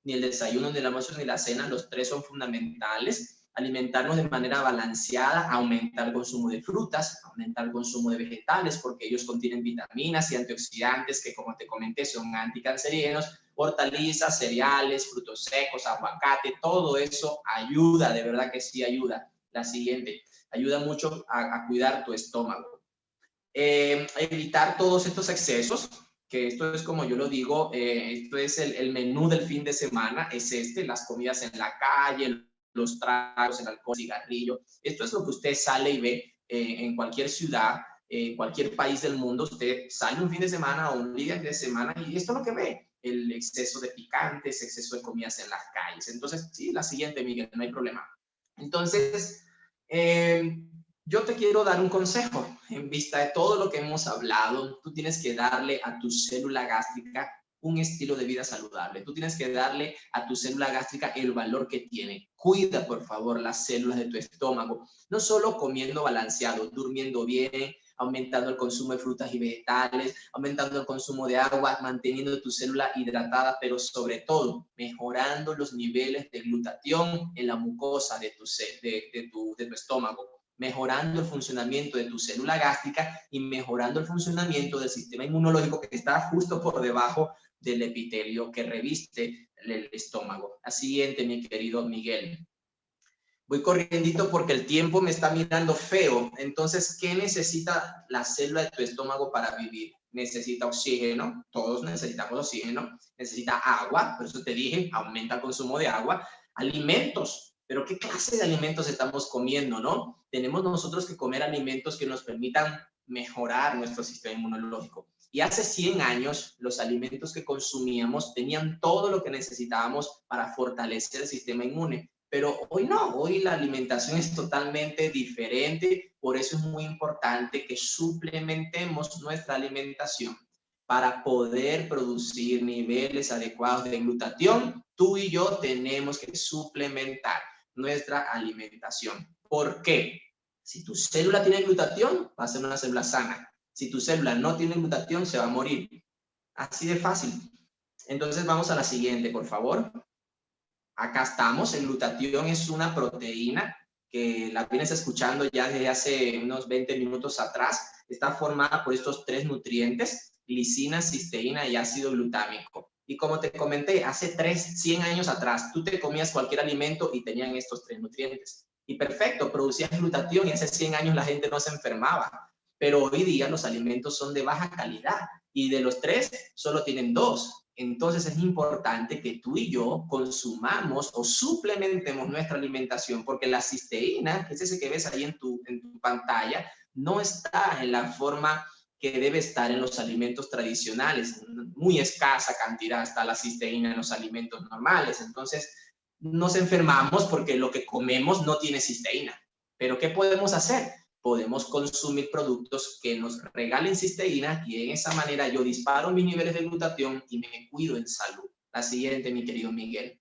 ni el desayuno, ni el almuerzo, ni la cena. Los tres son fundamentales. Alimentarnos de manera balanceada, aumentar el consumo de frutas, aumentar el consumo de vegetales, porque ellos contienen vitaminas y antioxidantes que, como te comenté, son anticancerígenos. Hortalizas, cereales, frutos secos, aguacate, todo eso ayuda, de verdad que sí ayuda. La siguiente, ayuda mucho a cuidar tu estómago. Evitar todos estos excesos, que esto es como yo lo digo, esto es el menú del fin de semana, es las comidas en la calle, los tragos, el alcohol, cigarrillo. Esto es lo que usted sale y ve en cualquier ciudad, en cualquier país del mundo. Usted sale un fin de semana o un día de semana y esto es lo que ve: el exceso de picantes, exceso de comidas en las calles. Entonces, sí, la siguiente, Miguel, no hay problema. Entonces, yo te quiero dar un consejo. En vista de todo lo que hemos hablado, tú tienes que darle a tu célula gástrica un estilo de vida saludable. Tú tienes que darle a tu célula gástrica el valor que tiene. Cuida, por favor, las células de tu estómago. No solo comiendo balanceado, durmiendo bien, aumentando el consumo de frutas y vegetales, aumentando el consumo de agua, manteniendo tu célula hidratada, pero sobre todo mejorando los niveles de glutatión en la mucosa de tu estómago, mejorando el funcionamiento de tu célula gástrica y mejorando el funcionamiento del sistema inmunológico que está justo por debajo del epitelio que reviste el estómago. La siguiente, mi querido Miguel. Voy corriendo porque el tiempo me está mirando feo. Entonces, ¿qué necesita la célula de tu estómago para vivir? Necesita oxígeno, todos necesitamos oxígeno, necesita agua, por eso te dije, aumenta el consumo de agua, alimentos, pero ¿qué clase de alimentos estamos comiendo, no? Tenemos nosotros que comer alimentos que nos permitan mejorar nuestro sistema inmunológico. Y hace 100 años, los alimentos que consumíamos tenían todo lo que necesitábamos para fortalecer el sistema inmune. Pero hoy no, hoy la alimentación es totalmente diferente. Por eso es muy importante que suplementemos nuestra alimentación para poder producir niveles adecuados de glutatión. Tú y yo tenemos que suplementar nuestra alimentación. ¿Por qué? Si tu célula tiene glutatión, va a ser una célula sana. Si tu célula no tiene glutatión, se va a morir. Así de fácil. Entonces vamos a la siguiente, por favor. Acá estamos. El glutatión es una proteína que la vienes escuchando ya desde hace unos 20 minutos atrás. Está formada por estos 3 nutrientes: glicina, cisteína y ácido glutámico. Y como te comenté, hace 100 años atrás, tú te comías cualquier alimento y tenían estos 3 nutrientes. Y perfecto, producías glutatión y hace 100 años la gente no se enfermaba. Pero hoy día los alimentos son de baja calidad y de los 3 solo tienen 2. Entonces es importante que tú y yo consumamos o suplementemos nuestra alimentación, porque la cisteína, que es ese que ves ahí en tu pantalla, no está en la forma que debe estar en los alimentos tradicionales. Muy escasa cantidad está la cisteína en los alimentos normales. Entonces nos enfermamos porque lo que comemos no tiene cisteína. Pero ¿qué podemos hacer? Podemos consumir productos que nos regalen cisteína y en esa manera yo disparo mis niveles de glutatión y me cuido en salud. La siguiente, mi querido Miguel.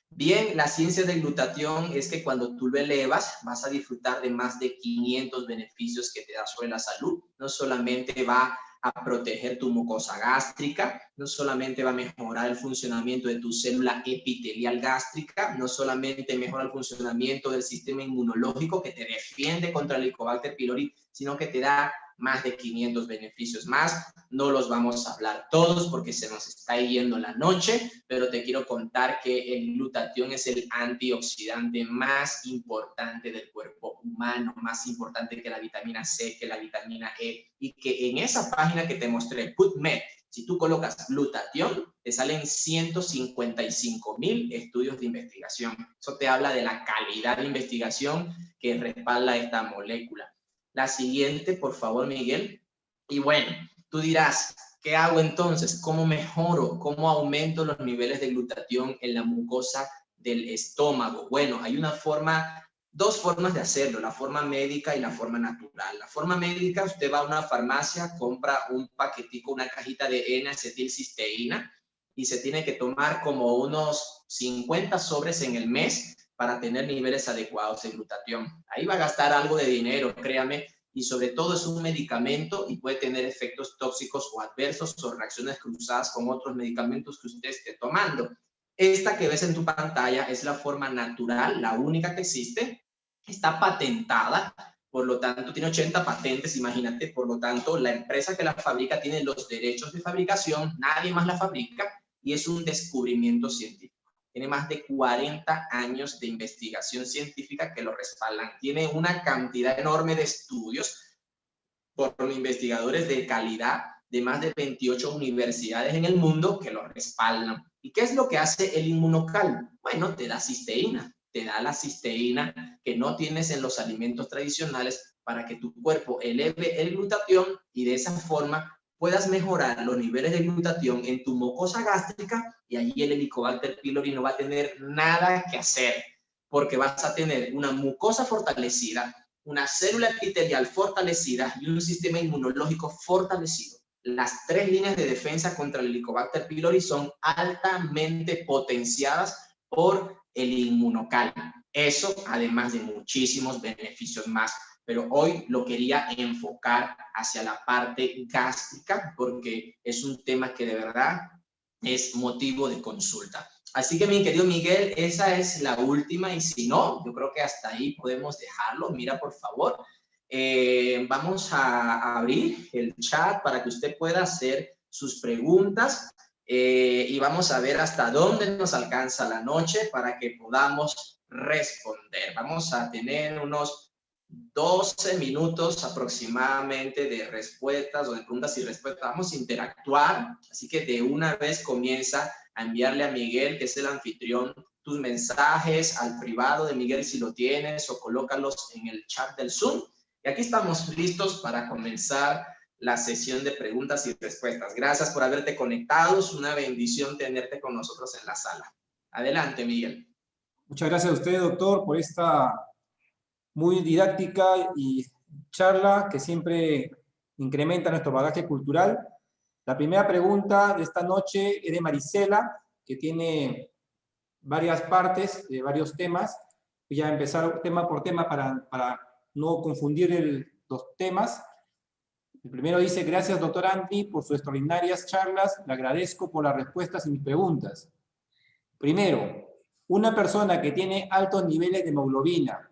Bien, la ciencia del glutatión es que cuando tú lo elevas vas a disfrutar de más de 500 beneficios que te da sobre la salud. No solamente va a proteger tu mucosa gástrica, no solamente va a mejorar el funcionamiento de tu célula epitelial gástrica, no solamente mejora el funcionamiento del sistema inmunológico que te defiende contra el Helicobacter pylori, sino que te da más de 500 beneficios más. No los vamos a hablar todos porque se nos está yendo la noche, pero te quiero contar que el glutatión es el antioxidante más importante del cuerpo humano, más importante que la vitamina C, que la vitamina E, y que en esa página que te mostré, PubMed, si tú colocas glutatión, te salen 155,000 estudios de investigación. Eso te habla de la calidad de investigación que respalda esta molécula. La siguiente, por favor, Miguel. Y bueno, tú dirás, ¿qué hago entonces? ¿Cómo mejoro? ¿Cómo aumento los niveles de glutatión en la mucosa del estómago? Bueno, hay dos formas de hacerlo, la forma médica y la forma natural. La forma médica, usted va a una farmacia, compra un paquetico, una cajita de N-acetilcisteína y se tiene que tomar como unos 50 sobres en el mes para tener niveles adecuados de glutatión. Ahí va a gastar algo de dinero, créame, y sobre todo es un medicamento y puede tener efectos tóxicos o adversos o reacciones cruzadas con otros medicamentos que usted esté tomando. Esta que ves en tu pantalla es la forma natural, la única que existe, está patentada, por lo tanto tiene 80 patentes, imagínate, por lo tanto la empresa que la fabrica tiene los derechos de fabricación, nadie más la fabrica y es un descubrimiento científico. Tiene más de 40 años de investigación científica que lo respaldan. Tiene una cantidad enorme de estudios por investigadores de calidad de más de 28 universidades en el mundo que lo respaldan. ¿Y qué es lo que hace el inmunocal? Bueno, te da cisteína. Te da la cisteína que no tienes en los alimentos tradicionales para que tu cuerpo eleve el glutatión y de esa forma puedas mejorar los niveles de glutatión en tu mucosa gástrica y allí el Helicobacter pylori no va a tener nada que hacer porque vas a tener una mucosa fortalecida, una célula epitelial fortalecida y un sistema inmunológico fortalecido. Las 3 líneas de defensa contra el Helicobacter pylori son altamente potenciadas por el inmunocal. Eso además de muchísimos beneficios más. Pero hoy lo quería enfocar hacia la parte gástrica porque es un tema que de verdad es motivo de consulta. Así que mi querido Miguel, esa es la última y si no, yo creo que hasta ahí podemos dejarlo. Mira, por favor, vamos a abrir el chat para que usted pueda hacer sus preguntas y vamos a ver hasta dónde nos alcanza la noche para que podamos responder. Vamos a tener unos 12 minutos aproximadamente de respuestas o de preguntas y respuestas. Vamos a interactuar, así que de una vez comienza a enviarle a Miguel, que es el anfitrión, tus mensajes al privado de Miguel si lo tienes o colócalos en el chat del Zoom. Y aquí estamos listos para comenzar la sesión de preguntas y respuestas. Gracias por haberte conectado. Es una bendición tenerte con nosotros en la sala. Adelante, Miguel. Muchas gracias a usted, doctor, por esta muy didáctica y charla que siempre incrementa nuestro bagaje cultural. La primera pregunta de esta noche es de Marisela, que tiene varias partes, de varios temas. Voy a empezar tema por tema para no confundir los temas. El primero dice: gracias, doctor Andy, por sus extraordinarias charlas. Le agradezco por las respuestas y mis preguntas. Primero, una persona que tiene altos niveles de hemoglobina,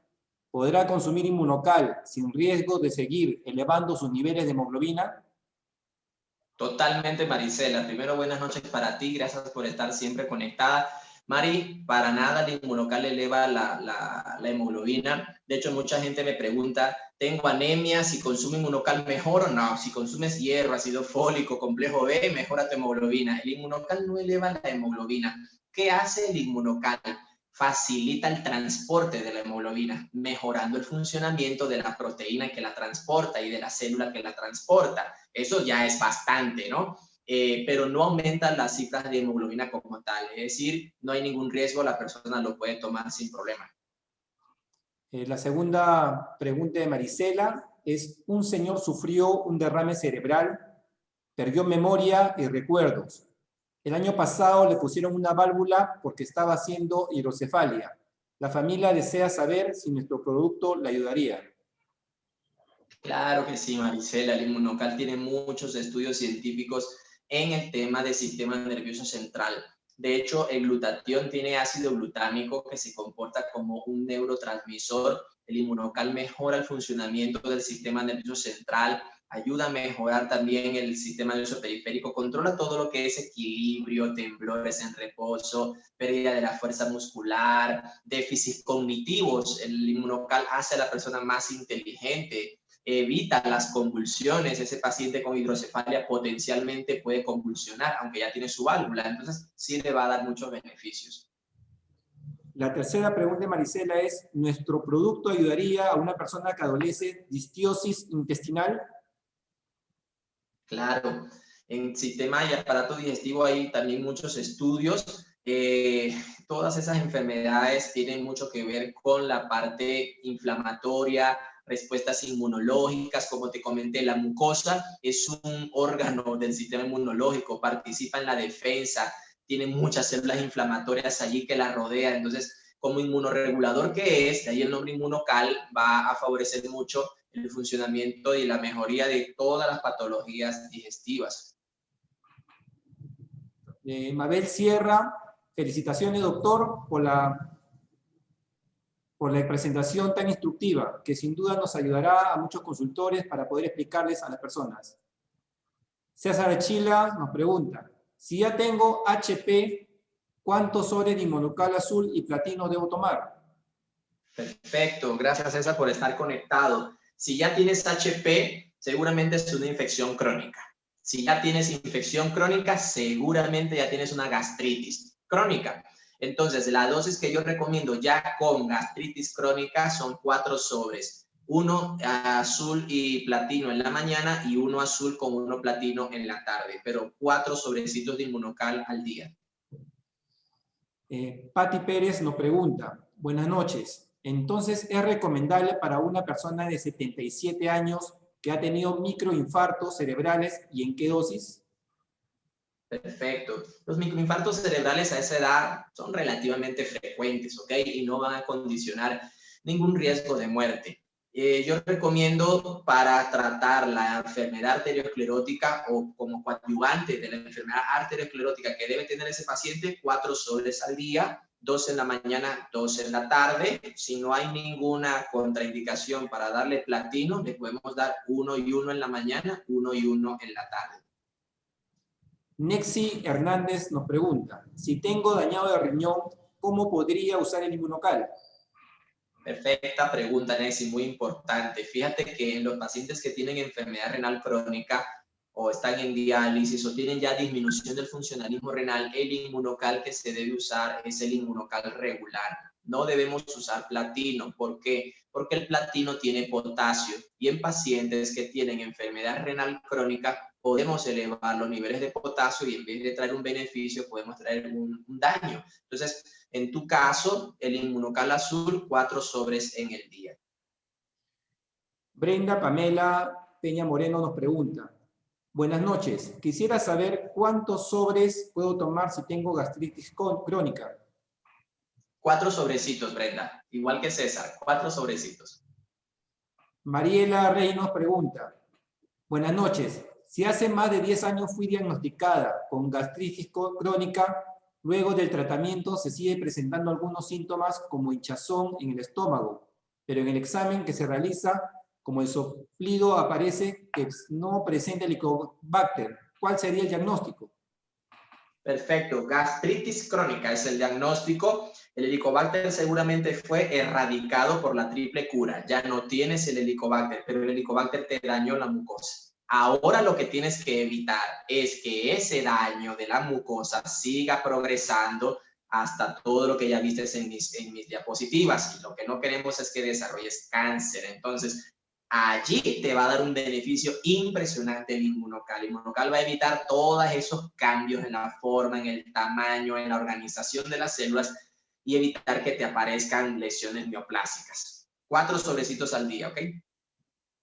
¿podrá consumir Inmunocal sin riesgo de seguir elevando sus niveles de hemoglobina? Totalmente, Marisela. Primero, buenas noches para ti. Gracias por estar siempre conectada. Mari, para nada el Inmunocal eleva la hemoglobina. De hecho, mucha gente me pregunta, ¿tengo anemia? Si consumo Inmunocal, ¿mejor o no? Si consumes hierro, ácido fólico, complejo B, mejora tu hemoglobina. El Inmunocal no eleva la hemoglobina. ¿Qué hace el Inmunocal? Facilita el transporte de la hemoglobina, mejorando el funcionamiento de la proteína que la transporta y de la célula que la transporta. Eso ya es bastante, ¿no? Pero no aumentan las cifras de hemoglobina como tal. Es decir, no hay ningún riesgo, la persona lo puede tomar sin problema. La segunda pregunta de Marisela es: un señor sufrió un derrame cerebral, perdió memoria y recuerdos. El año pasado le pusieron una válvula porque estaba haciendo hidrocefalia. La familia desea saber si nuestro producto le ayudaría. Claro que sí, Marisela. El Inmunocal tiene muchos estudios científicos en el tema del sistema nervioso central. De hecho, el glutatión tiene ácido glutámico que se comporta como un neurotransmisor. El Inmunocal mejora el funcionamiento del sistema nervioso central, ayuda a mejorar también el sistema nervioso periférico, controla todo lo que es equilibrio, temblores en reposo, pérdida de la fuerza muscular, déficits cognitivos. El Inmunocal hace a la persona más inteligente, evita las convulsiones. Ese paciente con hidrocefalia potencialmente puede convulsionar, aunque ya tiene su válvula, entonces sí le va a dar muchos beneficios. La tercera pregunta de Marisela es: ¿nuestro producto ayudaría a una persona que adolece disbiosis intestinal? Claro, en sistema y aparato digestivo hay también muchos estudios. Todas esas enfermedades tienen mucho que ver con la parte inflamatoria, respuestas inmunológicas. Como te comenté, la mucosa es un órgano del sistema inmunológico, participa en la defensa, tiene muchas células inflamatorias allí que la rodean. Entonces, como inmunoregulador que es, de ahí el nombre Inmunocal, va a favorecer mucho el funcionamiento y la mejoría de todas las patologías digestivas. Mabel Sierra: felicitaciones, doctor, por la presentación tan instructiva, que sin duda nos ayudará a muchos consultores para poder explicarles a las personas. César Chila nos pregunta: si ya tengo HP, ¿cuántos sobres de Inmunocal azul y platino debo tomar? Perfecto, gracias César por estar conectado. Si ya tienes HP, seguramente es una infección crónica. Si ya tienes infección crónica, seguramente ya tienes una gastritis crónica. Entonces, la dosis que yo recomiendo ya con gastritis crónica son 4 sobres. Uno azul y platino en la mañana y uno azul con uno platino en la tarde, pero 4 sobrecitos de Inmunocal al día. Patti Pérez nos pregunta: buenas noches. Entonces, ¿es recomendable para una persona de 77 años que ha tenido microinfartos cerebrales y en qué dosis? Perfecto. Los microinfartos cerebrales a esa edad son relativamente frecuentes, ¿ok? Y no van a condicionar ningún riesgo de muerte. Yo recomiendo, para tratar la enfermedad arteriosclerótica o como coadyuvante de la enfermedad arteriosclerótica que debe tener ese paciente, 4 sobres al día, 2 en la mañana, 2 en la tarde. Si no hay ninguna contraindicación para darle platino, le podemos dar 1 y 1 en la mañana, 1 y 1 en la tarde. Nexi Hernández nos pregunta: si tengo dañado de riñón, ¿cómo podría usar el Inmunocal? Perfecta pregunta, Nexi, muy importante. Fíjate que en los pacientes que tienen enfermedad renal crónica o están en diálisis o tienen ya disminución del funcionalismo renal, el Inmunocal que se debe usar es el Inmunocal regular. no debemos usar platino. ¿Por qué? Porque el platino tiene potasio y en pacientes que tienen enfermedad renal crónica podemos elevar los niveles de potasio y en vez de traer un beneficio podemos traer un daño. Entonces, en tu caso, el Inmunocal Azul, 4 sobres en el día. Brenda Pamela Peña Moreno nos pregunta, buenas noches, quisiera saber cuántos sobres puedo tomar si tengo gastritis crónica. 4 sobrecitos, Brenda, igual que César, 4 sobrecitos. Mariela Rey nos pregunta, buenas noches, si hace más de 10 años fui diagnosticada con gastritis crónica, luego del tratamiento se sigue presentando algunos síntomas como hinchazón en el estómago, pero en el examen que se realiza, como el soplido aparece que no presenta Helicobacter. ¿Cuál sería el diagnóstico? Perfecto, gastritis crónica es el diagnóstico. El Helicobacter seguramente fue erradicado por la triple cura. Ya no tienes el Helicobacter, pero el Helicobacter te dañó la mucosa. Ahora lo que tienes que evitar es que ese daño de la mucosa siga progresando hasta todo lo que ya viste en mis diapositivas. Y lo que no queremos es que desarrolles cáncer. Entonces, allí te va a dar un beneficio impresionante el Inmunocal. El Inmunocal va a evitar todos esos cambios en la forma, en el tamaño, en la organización de las células y evitar que te aparezcan lesiones neoplásicas. 4 sobrecitos al día, ¿ok?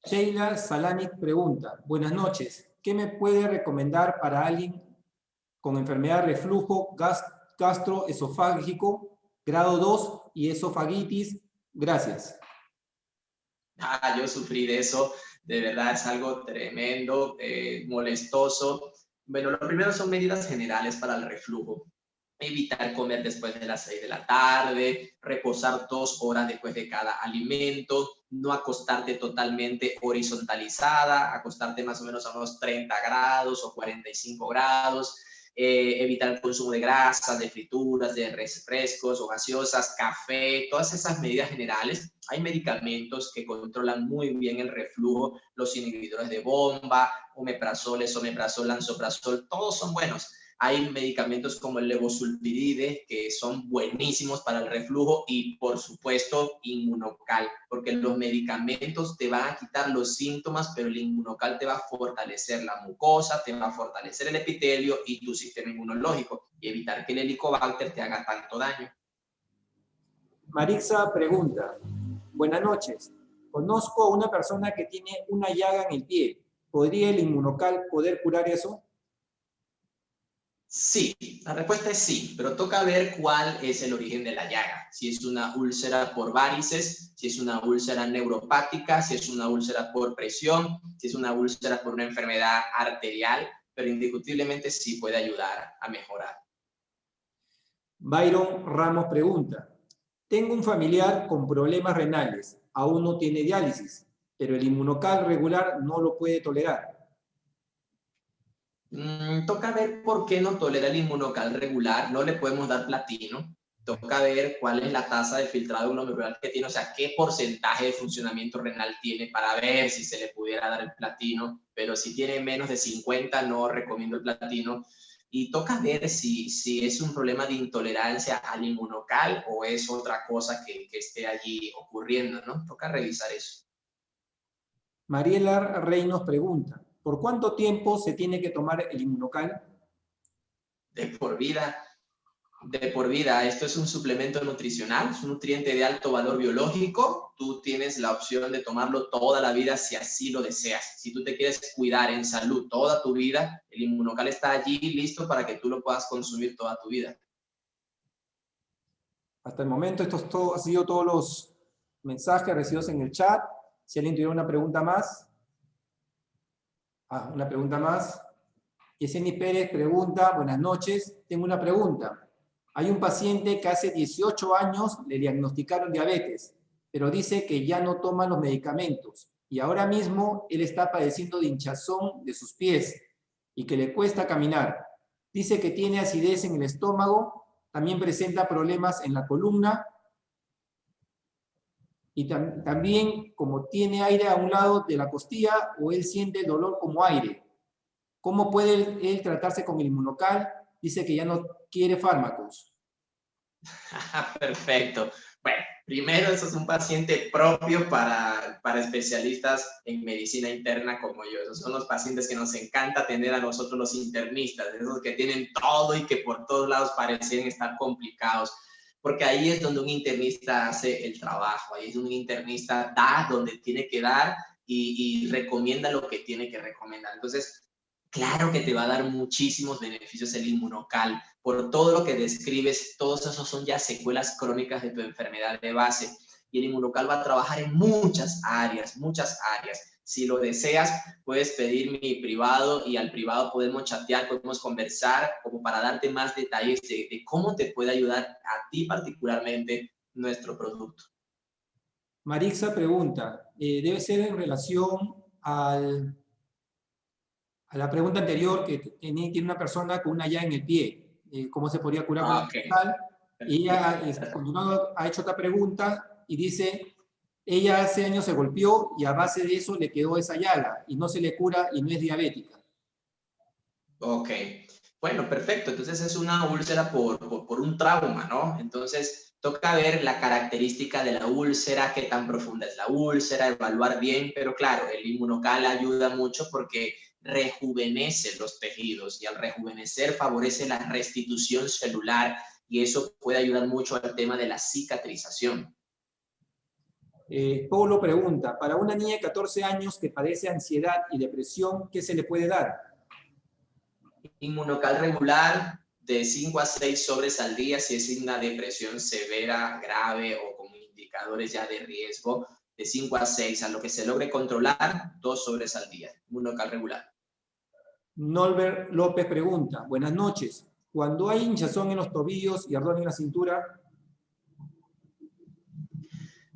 Sheila Salanic pregunta, buenas noches, ¿qué me puede recomendar para alguien con enfermedad de reflujo gastroesofágico, grado 2 y esofagitis? Gracias. Yo sufrí de eso, de verdad es algo tremendo, molestoso. Bueno, lo primero son medidas generales para el reflujo. Evitar comer después de las 6 de la tarde, reposar 2 horas después de cada alimento, no acostarte totalmente horizontalizada, acostarte más o menos a unos 30 grados o 45 grados, evitar el consumo de grasas, de frituras, de refrescos o gaseosas, café, todas esas medidas generales. Hay medicamentos que controlan muy bien el reflujo, los inhibidores de bomba, omeprazol, esomeprazol, lansoprazol, todos son buenos. Hay medicamentos como el levosulpiride que son buenísimos para el reflujo y, por supuesto, Inmunocal, porque los medicamentos te van a quitar los síntomas, pero el Inmunocal te va a fortalecer la mucosa, te va a fortalecer el epitelio y tu sistema inmunológico y evitar que el Helicobacter te haga tanto daño. Marixa pregunta, buenas noches, conozco a una persona que tiene una llaga en el pie, ¿podría el Inmunocal poder curar eso? Sí, la respuesta es sí, pero toca ver cuál es el origen de la llaga. Si es una úlcera por varices, si es una úlcera neuropática, si es una úlcera por presión, si es una úlcera por una enfermedad arterial, pero indiscutiblemente sí puede ayudar a mejorar. Byron Ramos pregunta, tengo un familiar con problemas renales, aún no tiene diálisis, pero el Inmunocal regular no lo puede tolerar. Toca ver por qué no tolera el Inmunocal regular, no le podemos dar platino, toca ver cuál es la tasa de filtrado glomerular que tiene, o sea, qué porcentaje de funcionamiento renal tiene para ver si se le pudiera dar el platino, pero si tiene menos de 50 no recomiendo el platino. Y toca ver si es un problema de intolerancia al Inmunocal o es otra cosa que esté allí ocurriendo, ¿no? Toca revisar eso. Mariela Rey nos pregunta, ¿por cuánto tiempo se tiene que tomar el Inmunocal? De por vida. De por vida. Esto es un suplemento nutricional, es un nutriente de alto valor biológico. Tú tienes la opción de tomarlo toda la vida si así lo deseas. Si tú te quieres cuidar en salud toda tu vida, el Inmunocal está allí listo para que tú lo puedas consumir toda tu vida. Hasta el momento esto ha sido todos los mensajes recibidos en el chat. Si alguien tuviera una pregunta más. Una pregunta más. Yeseni Pérez pregunta, buenas noches, tengo una pregunta. Hay un paciente que hace 18 años le diagnosticaron diabetes, pero dice que ya no toma los medicamentos y ahora mismo él está padeciendo de hinchazón de sus pies y que le cuesta caminar. Dice que tiene acidez en el estómago, también presenta problemas en la columna y también como tiene aire a un lado de la costilla o él siente el dolor como aire. ¿Cómo puede él tratarse con el Inmunocal? Dice que ya no quiere fármacos. Perfecto. Bueno, primero, eso es un paciente propio para especialistas en medicina interna como yo. Esos son los pacientes que nos encanta tener a nosotros los internistas, esos que tienen todo y que por todos lados parecen estar complicados. Porque ahí es donde un internista hace el trabajo, ahí es donde un internista da donde tiene que dar y recomienda lo que tiene que recomendar. Entonces, claro que te va a dar muchísimos beneficios el inmunocal. Por todo lo que describes, todos esos son ya secuelas crónicas de tu enfermedad de base. Y el inmunocal va a trabajar en muchas áreas, muchas áreas. Si lo deseas, puedes pedir mi privado y al privado podemos chatear, podemos conversar como para darte más detalles de cómo te puede ayudar a ti particularmente nuestro producto. Marixa pregunta, debe ser en relación a la pregunta anterior que tiene una persona con una llaga en el pie, cómo se podría curar con el inmunocal. Y ella ha hecho otra pregunta y dice, ella hace años se golpeó y a base de eso le quedó esa llaga y no se le cura y no es diabética. Ok, bueno, perfecto. Entonces es una úlcera por un trauma, ¿no? Entonces toca ver la característica de la úlcera, qué tan profunda es la úlcera, evaluar bien, pero claro, el inmunocal ayuda mucho porque rejuvenece los tejidos y al rejuvenecer favorece la restitución celular y eso puede ayudar mucho al tema de la cicatrización. Pablo pregunta, para una niña de 14 años que padece ansiedad y depresión, ¿qué se le puede dar? Inmunocal regular de 5 a 6 sobres al día si es una depresión severa, grave o con indicadores ya de riesgo, de 5 a 6, a lo que se logre controlar, 2 sobres al día, inmunocal regular. Norbert López pregunta, buenas noches, cuando hay hinchazón en los tobillos y ardor en la cintura,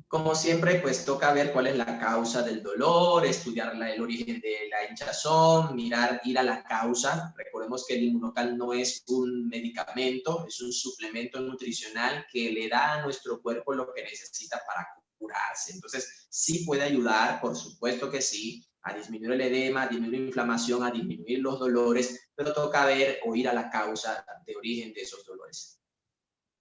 como siempre, pues toca ver cuál es la causa del dolor, estudiar el origen de la hinchazón, mirar, ir a la causa. Recordemos que el inmunocal no es un medicamento, es un suplemento nutricional que le da a nuestro cuerpo lo que necesita para curarse. Entonces, sí puede ayudar, por supuesto que sí, a disminuir el edema, a disminuir la inflamación, a disminuir los dolores, pero toca ver o ir a la causa de origen de esos dolores.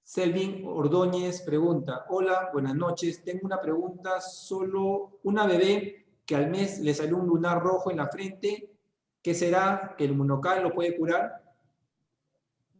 Selvin Ordóñez pregunta, hola, buenas noches, tengo una pregunta, solo una bebé que al mes le salió un lunar rojo en la frente, ¿qué será? ¿Que el inmunocal lo puede curar?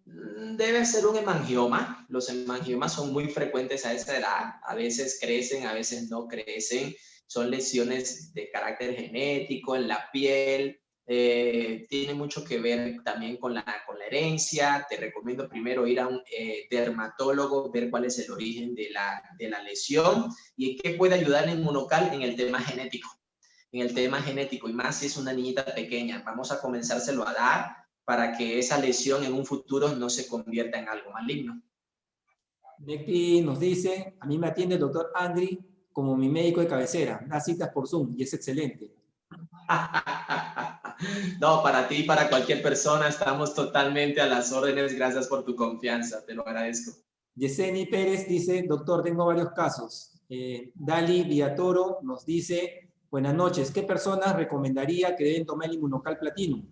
Debe ser un hemangioma. Los hemangiomas son muy frecuentes a esa edad. A veces crecen, a veces no crecen. Son lesiones de carácter genético en la piel. Tiene mucho que ver también con la herencia. Te recomiendo primero ir a un dermatólogo, ver cuál es el origen de la lesión y en qué puede ayudar el inmunocal en el tema genético. En el tema genético, y más si es una niñita pequeña. Vamos a comenzárselo a dar para que esa lesión en un futuro no se convierta en algo maligno. Neki nos dice, a mí me atiende el doctor Andri como mi médico de cabecera, da citas por Zoom y es excelente. No, para ti y para cualquier persona estamos totalmente a las órdenes. Gracias por tu confianza, te lo agradezco. Yeseni Pérez dice, doctor, tengo varios casos. Dali Villatoro nos dice, buenas noches, ¿qué personas recomendaría que deben tomar el Inmunocal Platinum?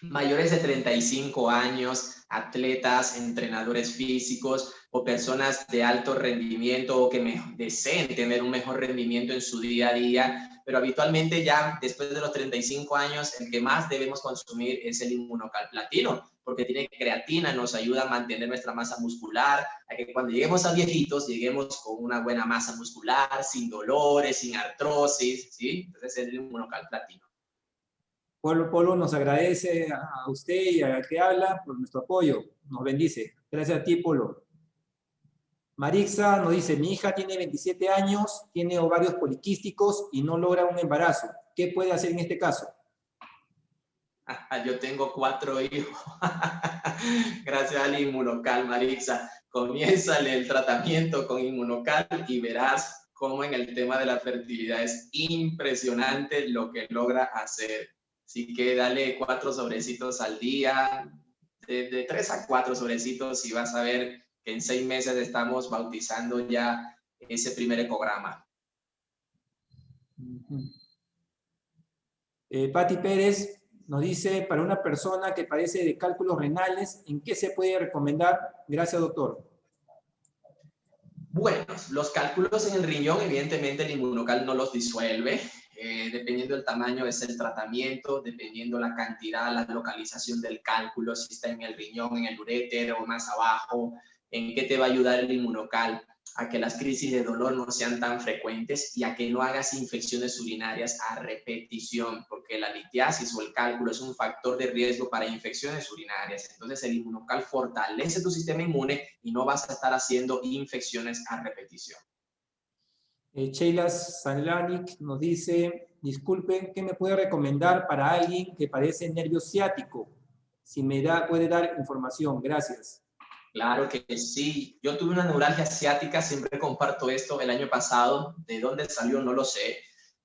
Mayores de 35 años, atletas, entrenadores físicos o personas de alto rendimiento o que deseen tener un mejor rendimiento en su día a día, pero habitualmente ya después de los 35 años el que más debemos consumir es el Inmunocal Platino, porque tiene creatina, nos ayuda a mantener nuestra masa muscular, a que cuando lleguemos a viejitos lleguemos con una buena masa muscular, sin dolores, sin artrosis, ¿sí? Entonces es el Inmunocal Platino. Polo nos agradece a usted y al que habla por nuestro apoyo. Nos bendice. Gracias a ti, Polo. Marixa nos dice, mi hija tiene 27 años, tiene ovarios poliquísticos y no logra un embarazo. ¿Qué puede hacer en este caso? Yo tengo 4 hijos. Gracias al Inmunocal, Marixa. Comiénzale el tratamiento con Inmunocal y verás cómo en el tema de la fertilidad es impresionante lo que logra hacer. Así que dale 4 sobrecitos al día, de 3 a 4 sobrecitos y vas a ver que en 6 meses estamos bautizando ya ese primer ecograma. Patti Pérez nos dice, para una persona que padece de cálculos renales, ¿en qué se puede recomendar? Gracias, doctor. Bueno, los cálculos en el riñón, evidentemente el inmunocal no los disuelve, dependiendo del tamaño es el tratamiento, dependiendo la cantidad, la localización del cálculo, si está en el riñón, en el uréter o más abajo, en qué te va a ayudar el inmunocal a que las crisis de dolor no sean tan frecuentes y a que no hagas infecciones urinarias a repetición, porque la litiasis o el cálculo es un factor de riesgo para infecciones urinarias. Entonces el inmunocal fortalece tu sistema inmune y no vas a estar haciendo infecciones a repetición. Sheila Sanlanik nos dice, disculpe, ¿qué me puede recomendar para alguien que padece nervio ciático? Si me puede dar información, gracias. Claro que sí. Yo tuve una neuralgia ciática, siempre comparto esto el año pasado. ¿De dónde salió? No lo sé,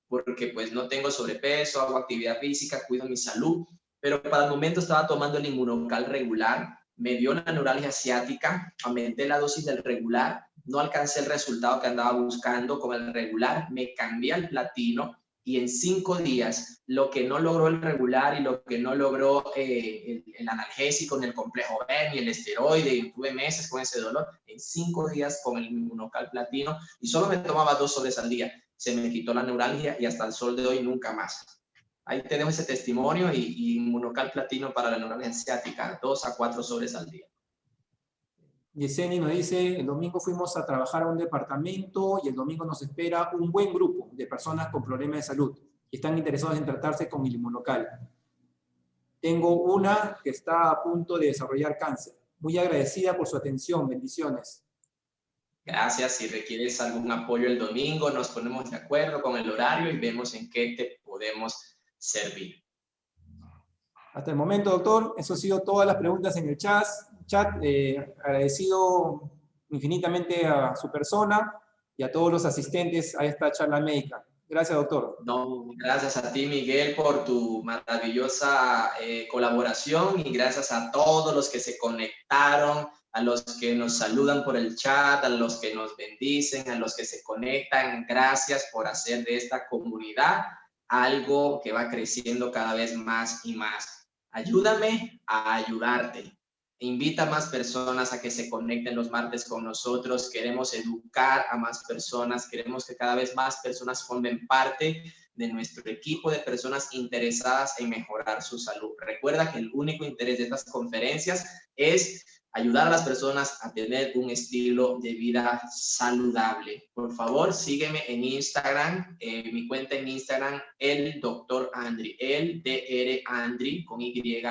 porque pues no tengo sobrepeso, hago actividad física, cuido mi salud, pero para el momento estaba tomando el inmunocal regular, me dio la neuralgia ciática, aumenté la dosis del regular, no alcancé el resultado que andaba buscando con el regular, me cambié al platino y en 5 días, lo que no logró el regular y lo que no logró el analgésico, ni el complejo B, ni el esteroide, y tuve meses con ese dolor, en 5 días con el inmunocal platino, y solo me tomaba 2 sobres al día. Se me quitó la neuralgia y hasta el sol de hoy nunca más. Ahí te dejo ese testimonio y inmunocal platino para la neuralgia ciática, 2 a 4 sobres al día. Yeseni nos dice, el domingo fuimos a trabajar a un departamento y el domingo nos espera un buen grupo de personas con problemas de salud que están interesados en tratarse con el inmunocal. Tengo una que está a punto de desarrollar cáncer. Muy agradecida por su atención. Bendiciones. Gracias. Si requieres algún apoyo el domingo, nos ponemos de acuerdo con el horario y vemos en qué te podemos servir. Hasta el momento, doctor, eso ha sido todas las preguntas en el chat. Agradecido infinitamente a su persona y a todos los asistentes a esta charla médica. Gracias, doctor. No, gracias a ti, Miguel, por tu maravillosa colaboración y gracias a todos los que se conectaron, a los que nos saludan por el chat, a los que nos bendicen, a los que se conectan. Gracias por hacer de esta comunidad algo que va creciendo cada vez más y más. Ayúdame a ayudarte. Invita a más personas a que se conecten los martes con nosotros. Queremos educar a más personas. Queremos que cada vez más personas formen parte de nuestro equipo de personas interesadas en mejorar su salud. Recuerda que el único interés de estas conferencias es ayudar a las personas a tener un estilo de vida saludable. Por favor, sígueme en Instagram, mi cuenta en Instagram, el Dr. Andri, el Dr. Andri con Y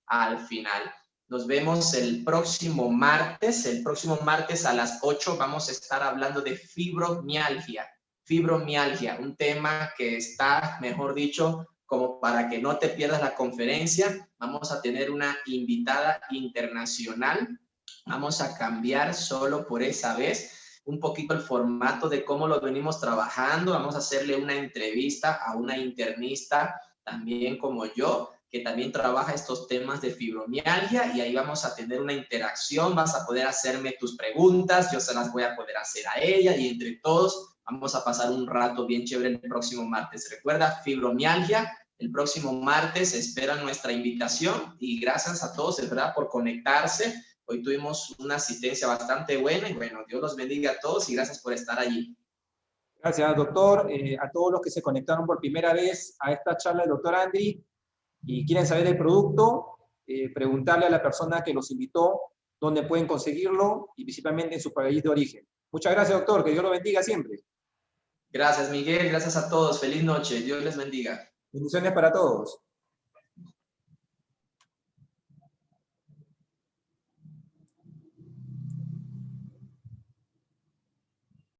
al final. Nos vemos el próximo martes. El próximo martes a las 8 vamos a estar hablando de fibromialgia. Fibromialgia, un tema que está, mejor dicho, como para que no te pierdas la conferencia. Vamos a tener una invitada internacional. Vamos a cambiar solo por esa vez un poquito el formato de cómo lo venimos trabajando. Vamos a hacerle una entrevista a una internista también como yo, que también trabaja estos temas de fibromialgia y ahí vamos a tener una interacción. Vas a poder hacerme tus preguntas, yo se las voy a poder hacer a ella y entre todos vamos a pasar un rato bien chévere el próximo martes. Recuerda, fibromialgia, el próximo martes espera nuestra invitación y gracias a todos, de verdad, por conectarse. Hoy tuvimos una asistencia bastante buena y bueno, Dios los bendiga a todos y gracias por estar allí. Gracias, doctor. A todos los que se conectaron por primera vez a esta charla del doctor Andri y quieren saber el producto, preguntarle a la persona que los invitó dónde pueden conseguirlo y principalmente en su país de origen. Muchas gracias, doctor. Que Dios lo bendiga siempre. Gracias, Miguel. Gracias a todos. Feliz noche. Dios les bendiga. Bendiciones para todos.